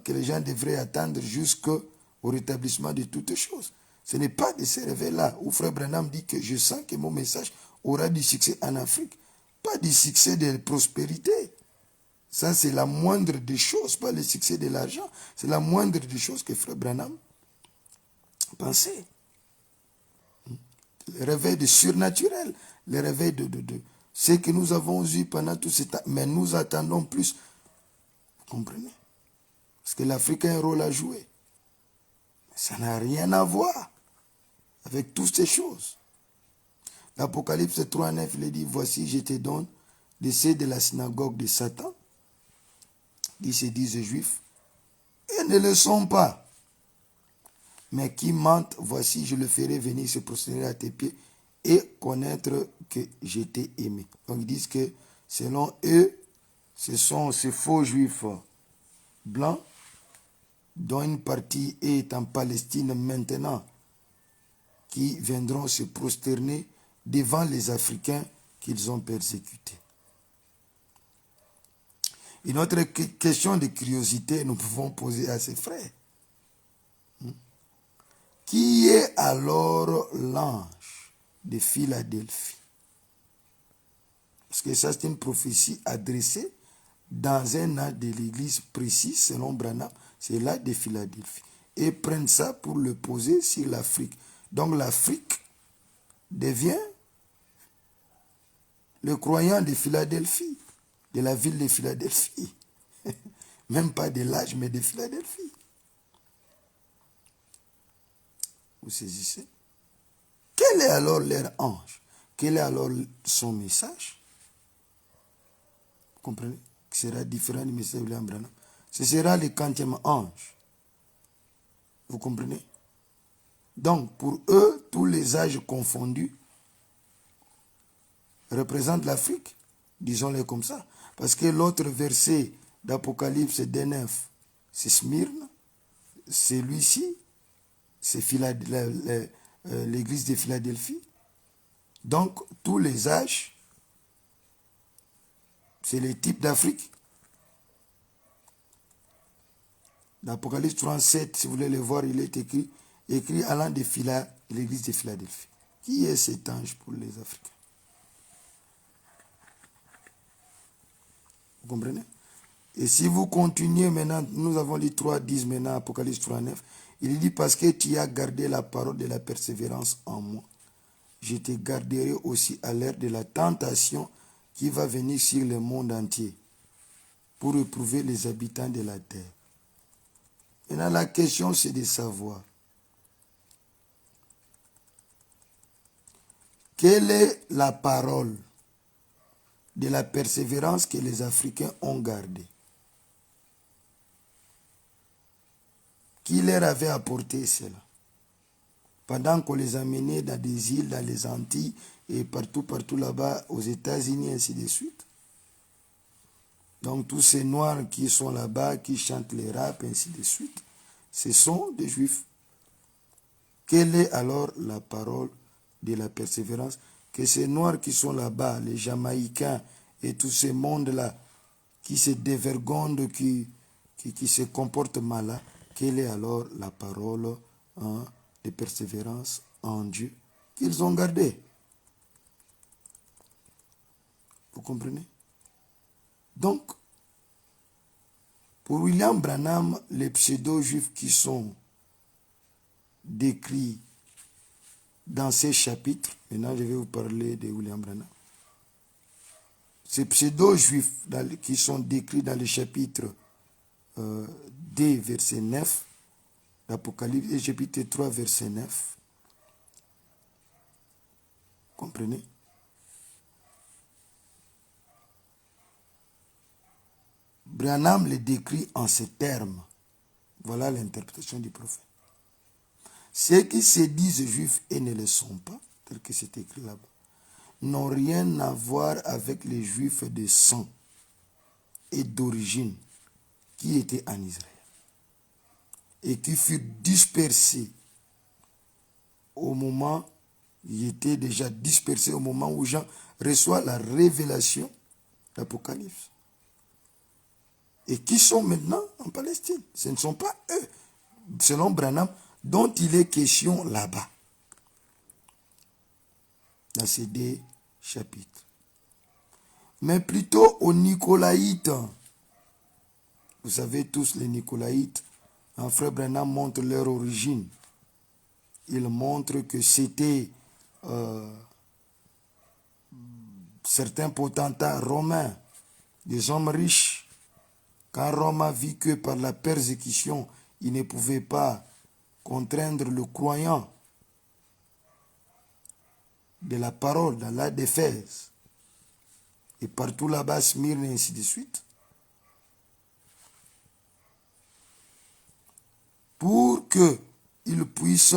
que les gens devraient attendre jusqu'au rétablissement de toutes choses. Ce n'est pas de ces réveils-là où Frère Branham dit que je sens que mon message aura du succès en Afrique. Pas du succès de prospérité. Ça, c'est la moindre des choses, pas le succès de l'argent. C'est la moindre des choses que Frère Branham pensait. Le réveil de surnaturel, le réveil de ce que nous avons eu pendant tout ce temps. Mais nous attendons plus. Vous comprenez? Parce que l'Afrique a un rôle à jouer. Mais ça n'a rien à voir avec toutes ces choses. L'Apocalypse 3.9, il dit, voici, je te donne de ceux de la synagogue de Satan, qui se disent juifs, et ne le sont pas, mais qui mentent, voici, je le ferai venir se prosterner à tes pieds et connaître que je t'ai aimé. Donc ils disent que selon eux, ce sont ces faux juifs blancs, dont une partie est en Palestine maintenant, qui viendront se prosterner devant les Africains qu'ils ont persécutés. Une autre question de curiosité nous pouvons poser à ces frères. Qui est alors l'ange de Philadelphie? Parce que ça, c'est une prophétie adressée dans un âge de l'église précis, selon Branham, c'est l'âge de Philadelphie. Et prennent ça pour le poser sur l'Afrique. Donc l'Afrique devient le croyant de Philadelphie, de la ville de Philadelphie. Même pas de l'âge, mais de Philadelphie. Vous saisissez? Quel est alors leur ange? Quel est alors son message? Vous comprenez? Qui sera différent du message de William Branham. Ce sera le 40e ange. Vous comprenez? Donc, pour eux, tous les âges confondus représentent l'Afrique. Disons-le comme ça. Parce que l'autre verset d'Apocalypse 2:9, c'est Smyrne. Celui-ci, c'est l'église de Philadelphie. Donc, tous les âges, c'est les types d'Afrique. L'Apocalypse 37, si vous voulez le voir, il est écrit allant de l'église de Philadelphie. Qui est cet ange pour les Africains? Vous comprenez? Et si vous continuez maintenant, nous avons lu 3:10 maintenant, Apocalypse 3:9, il dit parce que tu as gardé la parole de la persévérance en moi, je te garderai aussi à l'heure de la tentation qui va venir sur le monde entier pour éprouver les habitants de la terre. Maintenant, la question c'est de savoir quelle est la parole de la persévérance que les Africains ont gardée. Qui leur avait apporté cela? Pendant qu'on les amenait dans des îles, dans les Antilles et partout là-bas, aux États-Unis, ainsi de suite. Donc tous ces Noirs qui sont là-bas, qui chantent les rap, ainsi de suite, ce sont des Juifs. Quelle est alors la parole de la persévérance que ces Noirs qui sont là-bas, les Jamaïcains et tout ce monde-là, qui se dévergondent, qui se comportent mal là, quelle est alors la parole de persévérance en Dieu qu'ils ont gardée? Vous comprenez? Donc, pour William Branham, les pseudo-juifs qui sont décrits dans ces chapitres, maintenant je vais vous parler de William Branham. Ces pseudo-juifs qui sont décrits dans le chapitre 2, verset 9, l'Apocalypse, et chapitre 3, verset 9. Comprenez? Branham les décrit en ces termes. Voilà l'interprétation du prophète. Ceux qui se disent juifs et ne le sont pas, tel que c'est écrit là-bas, n'ont rien à voir avec les juifs de sang et d'origine qui étaient en Israël et qui furent dispersés au moment, ils étaient déjà dispersés au moment où Jean reçoit la révélation d'Apocalypse. Et qui sont maintenant en Palestine. Ce ne sont pas eux, selon Branham, dont il est question là-bas, dans ces deux chapitres. Mais plutôt aux Nicolaïtes. Vous savez tous, les Nicolaïtes, frère Branham montre leur origine. Il montre que c'était certains potentats romains, des hommes riches. Quand Rome a vu que par la persécution, il ne pouvait pas contraindre le croyant de la parole dans la d'Éphèse, et partout là-bas, Smyrne et ainsi de suite, pour qu'ils puissent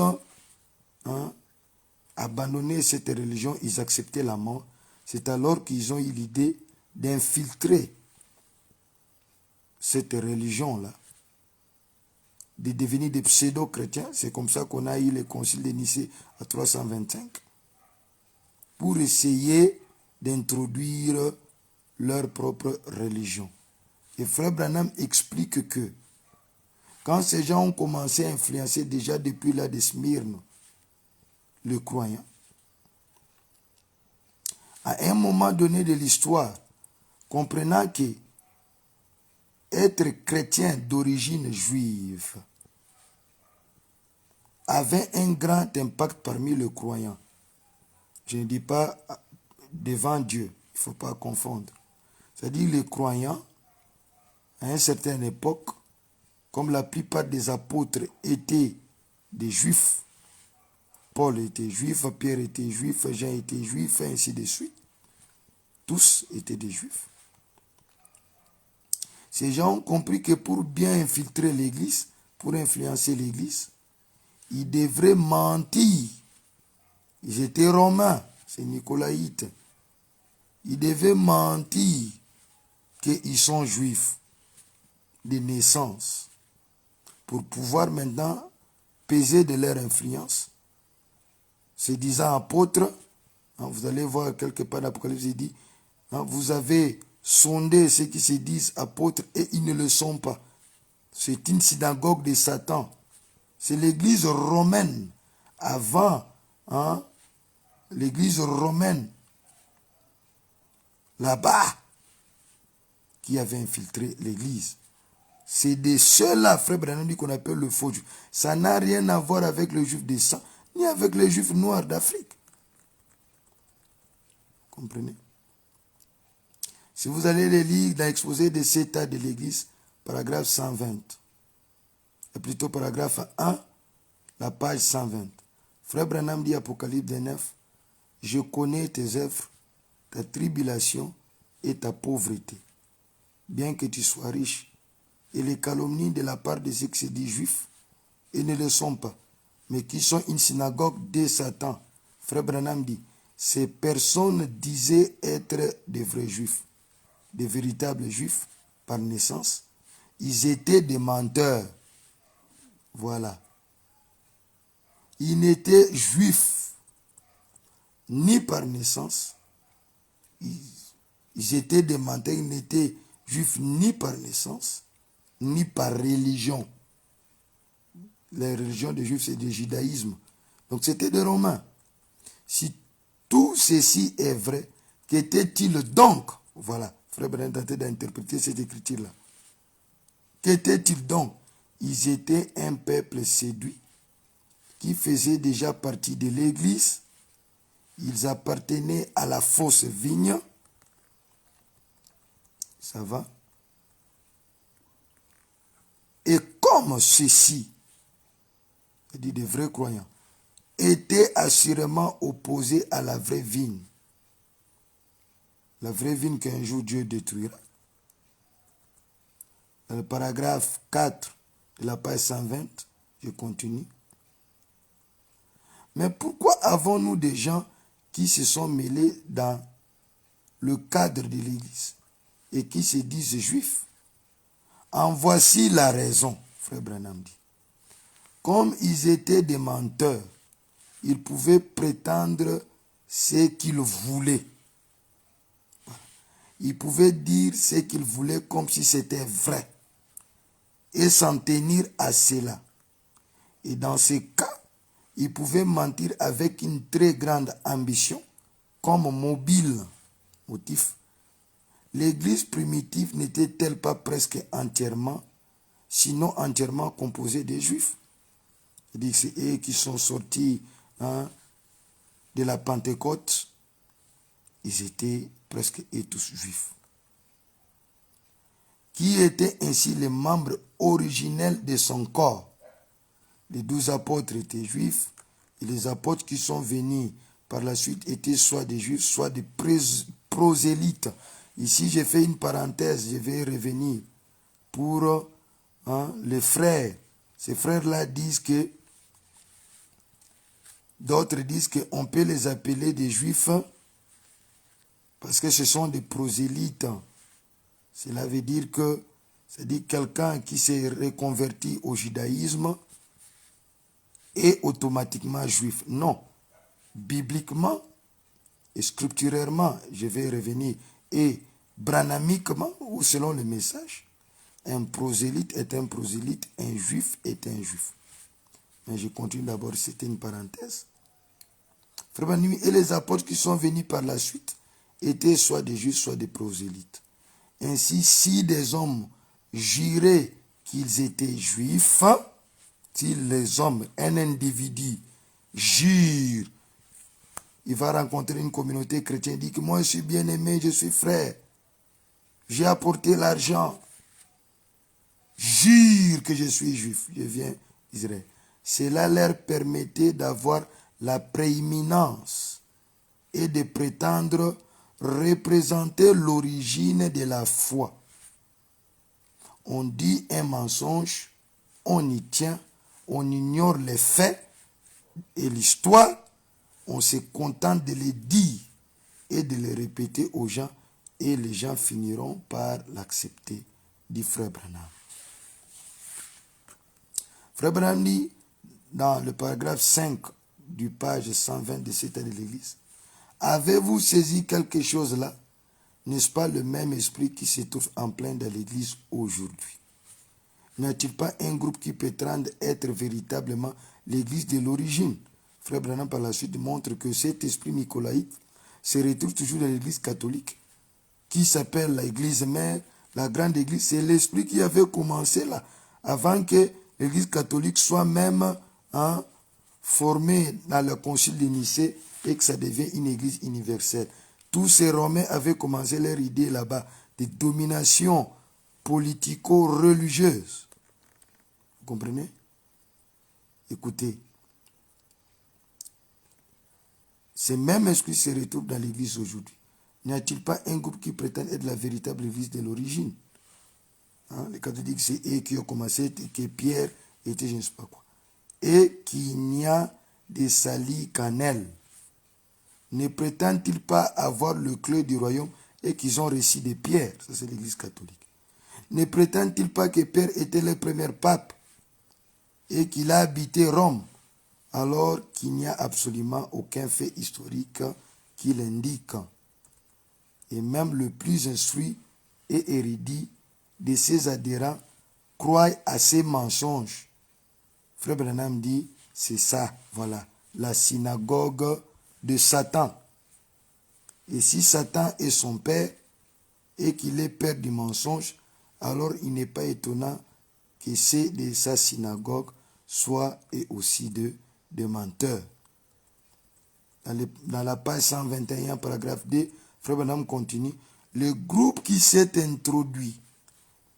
abandonner cette religion, ils acceptaient la mort. C'est alors qu'ils ont eu l'idée d'infiltrer cette religion-là, de devenir des pseudo-chrétiens. C'est comme ça qu'on a eu le concile de Nicée à 325, pour essayer d'introduire leur propre religion. Et frère Branham explique que quand ces gens ont commencé à influencer déjà depuis là de Smyrne le croyant, à un moment donné de l'histoire, comprenant que être chrétien d'origine juive avait un grand impact parmi les croyants. Je ne dis pas devant Dieu, il ne faut pas confondre. C'est-à-dire les croyants, à une certaine époque, comme la plupart des apôtres étaient des juifs, Paul était juif, Pierre était juif, Jean était juif, et ainsi de suite. Tous étaient des juifs. Ces gens ont compris que pour bien infiltrer l'Église, pour influencer l'Église, ils devraient mentir. Ils étaient romains, c'est nicolaïtes. Ils devaient mentir qu'ils sont juifs de naissance pour pouvoir maintenant peser de leur influence. Se disant apôtres, vous allez voir quelque part dans l'Apocalypse, il dit, vous avez sondé ceux qui se disent apôtres et ils ne le sont pas. C'est une synagogue de Satan. C'est l'église romaine avant, l'église romaine là-bas qui avait infiltré l'église. C'est de ceux-là, frère Branham dit qu'on appelle le faux juif. Ça n'a rien à voir avec le juif des sangs, ni avec les juifs noirs d'Afrique. Comprenez? Si vous allez les lire dans l'exposé des états de l'église, paragraphe 120, et plutôt paragraphe 1, la page 120. Frère Branham dit Apocalypse 9, je connais tes œuvres, ta tribulation et ta pauvreté. Bien que tu sois riche, et les calomnies de la part de ceux qui se disent juifs, et ne le sont pas, mais qui sont une synagogue de Satan. Frère Branham dit, ces personnes disaient être des vrais juifs, des véritables juifs par naissance. Ils étaient des menteurs. Voilà. Ils n'étaient juifs ni par naissance. Ils étaient des menteurs. Ils n'étaient juifs ni par naissance, ni par religion. La religion des juifs, c'est du judaïsme. Donc c'était des Romains. Si tout ceci est vrai, qu'était-il donc? Voilà, frère Branham tentait d'interpréter cette écriture-là. Qu'était-il donc? Ils étaient un peuple séduit qui faisait déjà partie de l'Église. Ils appartenaient à la fausse vigne. Ça va? Et comme ceux-ci, c'est-à-dire des vrais croyants, étaient assurément opposés à la vraie vigne. La vraie vigne qu'un jour Dieu détruira. Dans le paragraphe 4 de la page 120, je continue. Mais pourquoi avons-nous des gens qui se sont mêlés dans le cadre de l'Église et qui se disent juifs? En voici la raison, frère Branham dit. Comme ils étaient des menteurs, ils pouvaient prétendre ce qu'ils voulaient. Ils pouvaient dire ce qu'ils voulaient comme si c'était vrai et s'en tenir à cela. Et dans ces cas, ils pouvaient mentir avec une très grande ambition comme mobile motif. L'Église primitive n'était-elle pas presque entièrement, sinon entièrement composée des Juifs? C'est-à-dire que c'est eux qui sont sortis de la Pentecôte. Ils étaient presque tous juifs. Qui étaient ainsi les membres originels de son corps. Les 12 apôtres étaient juifs, et les apôtres qui sont venus par la suite étaient soit des juifs, soit des prosélytes. Ici, j'ai fait une parenthèse, je vais revenir pour les frères. Ces frères-là disent que, d'autres disent qu'on peut les appeler des juifs parce que ce sont des prosélytes. Cela veut dire que, c'est-à-dire quelqu'un qui s'est reconverti au judaïsme est automatiquement juif. Non. Bibliquement et scripturairement, je vais revenir, et branhamiquement, ou selon le message, un prosélyte est un prosélyte, un juif est un juif. Mais je continue d'abord, c'était une parenthèse. Et les apôtres qui sont venus par la suite étaient soit des juifs, soit des prosélytes. Ainsi, si des hommes juraient qu'ils étaient juifs, si les hommes, un individu, jure, il va rencontrer une communauté chrétienne, dit que moi je suis bien aimé, je suis frère, j'ai apporté l'argent, jure que je suis juif, je viens d'Israël. Cela leur permettait d'avoir la prééminence et de prétendre représenter l'origine de la foi. On dit un mensonge, on y tient, on ignore les faits et l'histoire, on se contente de les dire et de les répéter aux gens et les gens finiront par l'accepter, dit Frère Branham. Frère Branham dit dans le paragraphe 5 du page 120 de cet état de l'Église, avez-vous saisi quelque chose là? N'est-ce pas le même esprit qui se trouve en plein dans l'Église aujourd'hui? N'y a-t-il pas un groupe qui prétende être véritablement l'Église de l'origine? Frère Branham par la suite montre que cet esprit nicolaïque se retrouve toujours dans l'Église catholique, qui s'appelle l'Église mère, la grande Église. C'est l'esprit qui avait commencé là, avant que l'Église catholique soit même formée dans le concile de Nicée et que ça devienne une Église universelle. Tous ces Romains avaient commencé leur idée là-bas de domination politico-religieuse. Vous comprenez? Écoutez, ces mêmes esprits se retrouvent dans l'Église aujourd'hui. N'y a-t-il pas un groupe qui prétend être la véritable Église de l'origine? Les catholiques, c'est eux qui ont commencé, que Pierre était je ne sais pas quoi. Et qu'il n'y a de salis qu'en elle. Ne prétendent-ils pas avoir le clé du royaume et qu'ils ont reçu de Pierre? Ça, c'est l'Église catholique. Ne prétendent-ils pas que Pierre était le premier pape et qu'il a habité Rome, alors qu'il n'y a absolument aucun fait historique qui l'indique? Et même le plus instruit et érudit de ses adhérents croient à ces mensonges. Frère Branham dit, c'est ça, voilà, la synagogue de Satan. Et si Satan est son père et qu'il est père du mensonge, alors il n'est pas étonnant que ceux de sa synagogue soient et aussi de menteurs. Dans la page 121, paragraphe 2, Frère Branham continue. Le groupe qui s'est introduit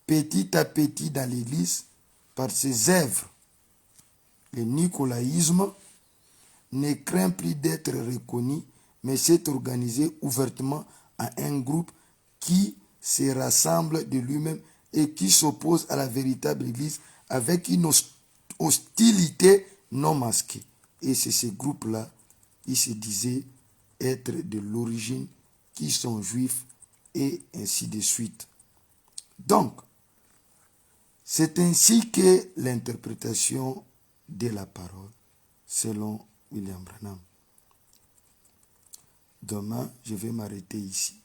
petit à petit dans l'Église par ses œuvres, le nicolaïsme, ne craint plus d'être reconnu, mais s'est organisé ouvertement à un groupe qui se rassemble de lui-même et qui s'oppose à la véritable Église avec une hostilité non masquée. Et c'est ce groupe-là, ils se disaient être de l'origine, qui sont juifs et ainsi de suite. Donc, c'est ainsi que l'interprétation de la parole, selon William Branham. Demain, je vais m'arrêter ici.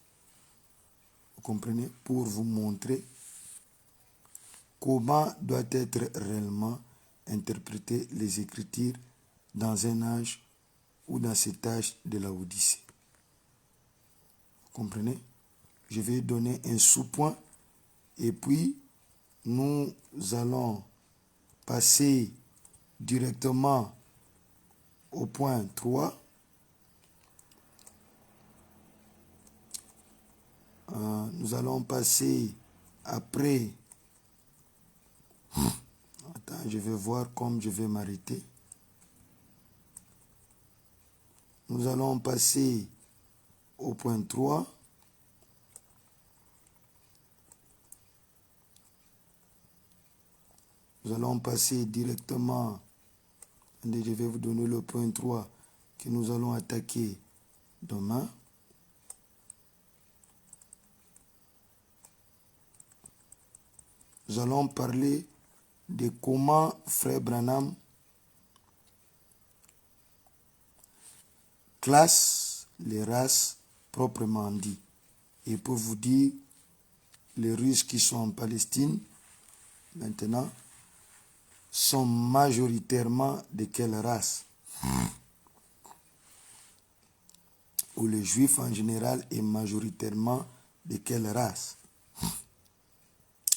Vous comprenez? Pour vous montrer comment doit être réellement interpréter les Écritures dans un âge ou dans cet âge de la Odyssée. Vous comprenez? Je vais donner un sous-point et puis nous allons passer directement au point 3. Nous allons passer après. Attends, je vais voir comme je vais m'arrêter. Nous allons passer au point 3. Nous allons passer directement. Je vais vous donner le point 3 que nous allons attaquer demain. Nous allons parler de comment Frère Branham classe les races proprement dit. Et pour vous dire, les Russes qui sont en Palestine, maintenant, sont majoritairement de quelle race? Ou les Juifs en général est majoritairement de quelle race?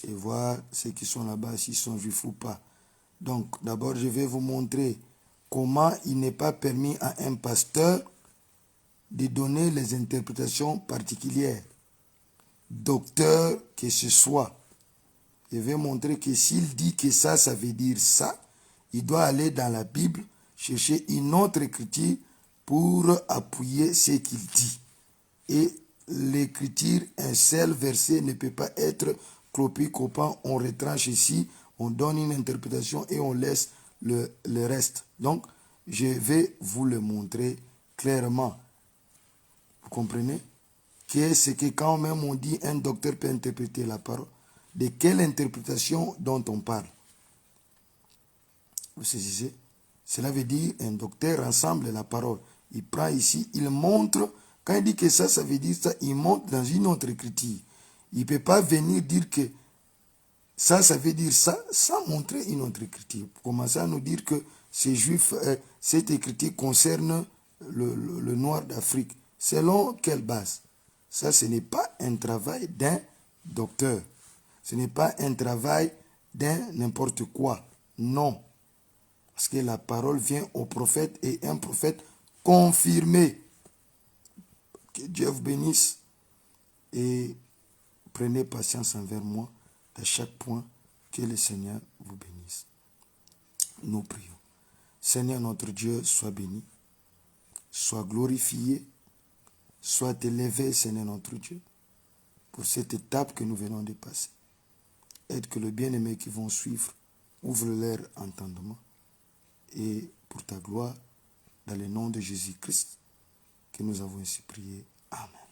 Et voir ceux qui sont là-bas, s'ils sont juifs ou pas. Donc, d'abord, je vais vous montrer comment il n'est pas permis à un pasteur de donner les interprétations particulières, docteur que ce soit. Je vais montrer que s'il dit que ça veut dire ça, il doit aller dans la Bible, chercher une autre écriture pour appuyer ce qu'il dit. Et l'écriture, un seul verset ne peut pas être copie-copiant. On retranche ici, on donne une interprétation et on laisse le reste. Donc, je vais vous le montrer clairement. Vous comprenez? Qu'est-ce que quand même on dit un docteur peut interpréter la parole? De quelle interprétation dont on parle? Vous saisissez? Cela veut dire un docteur rassemble la parole. Il prend ici, il montre. Quand il dit que ça veut dire ça, il montre dans une autre écriture. Il ne peut pas venir dire que ça veut dire ça, sans montrer une autre écriture. Pour commencer à nous dire que ces juifs, cette écriture concerne le noir d'Afrique. Selon quelle base? Ça, ce n'est pas un travail d'un docteur. Ce n'est pas un travail d'un n'importe quoi. Non. Parce que la parole vient au prophète et un prophète confirmé. Que Dieu vous bénisse et prenez patience envers moi à chaque point. Que le Seigneur vous bénisse. Nous prions. Seigneur notre Dieu, sois béni, sois glorifié, sois élevé, Seigneur notre Dieu, pour cette étape que nous venons de passer. Aide que le bien-aimé qui vont suivre ouvre leur entendement. Et pour ta gloire, dans le nom de Jésus-Christ, que nous avons ainsi prié. Amen.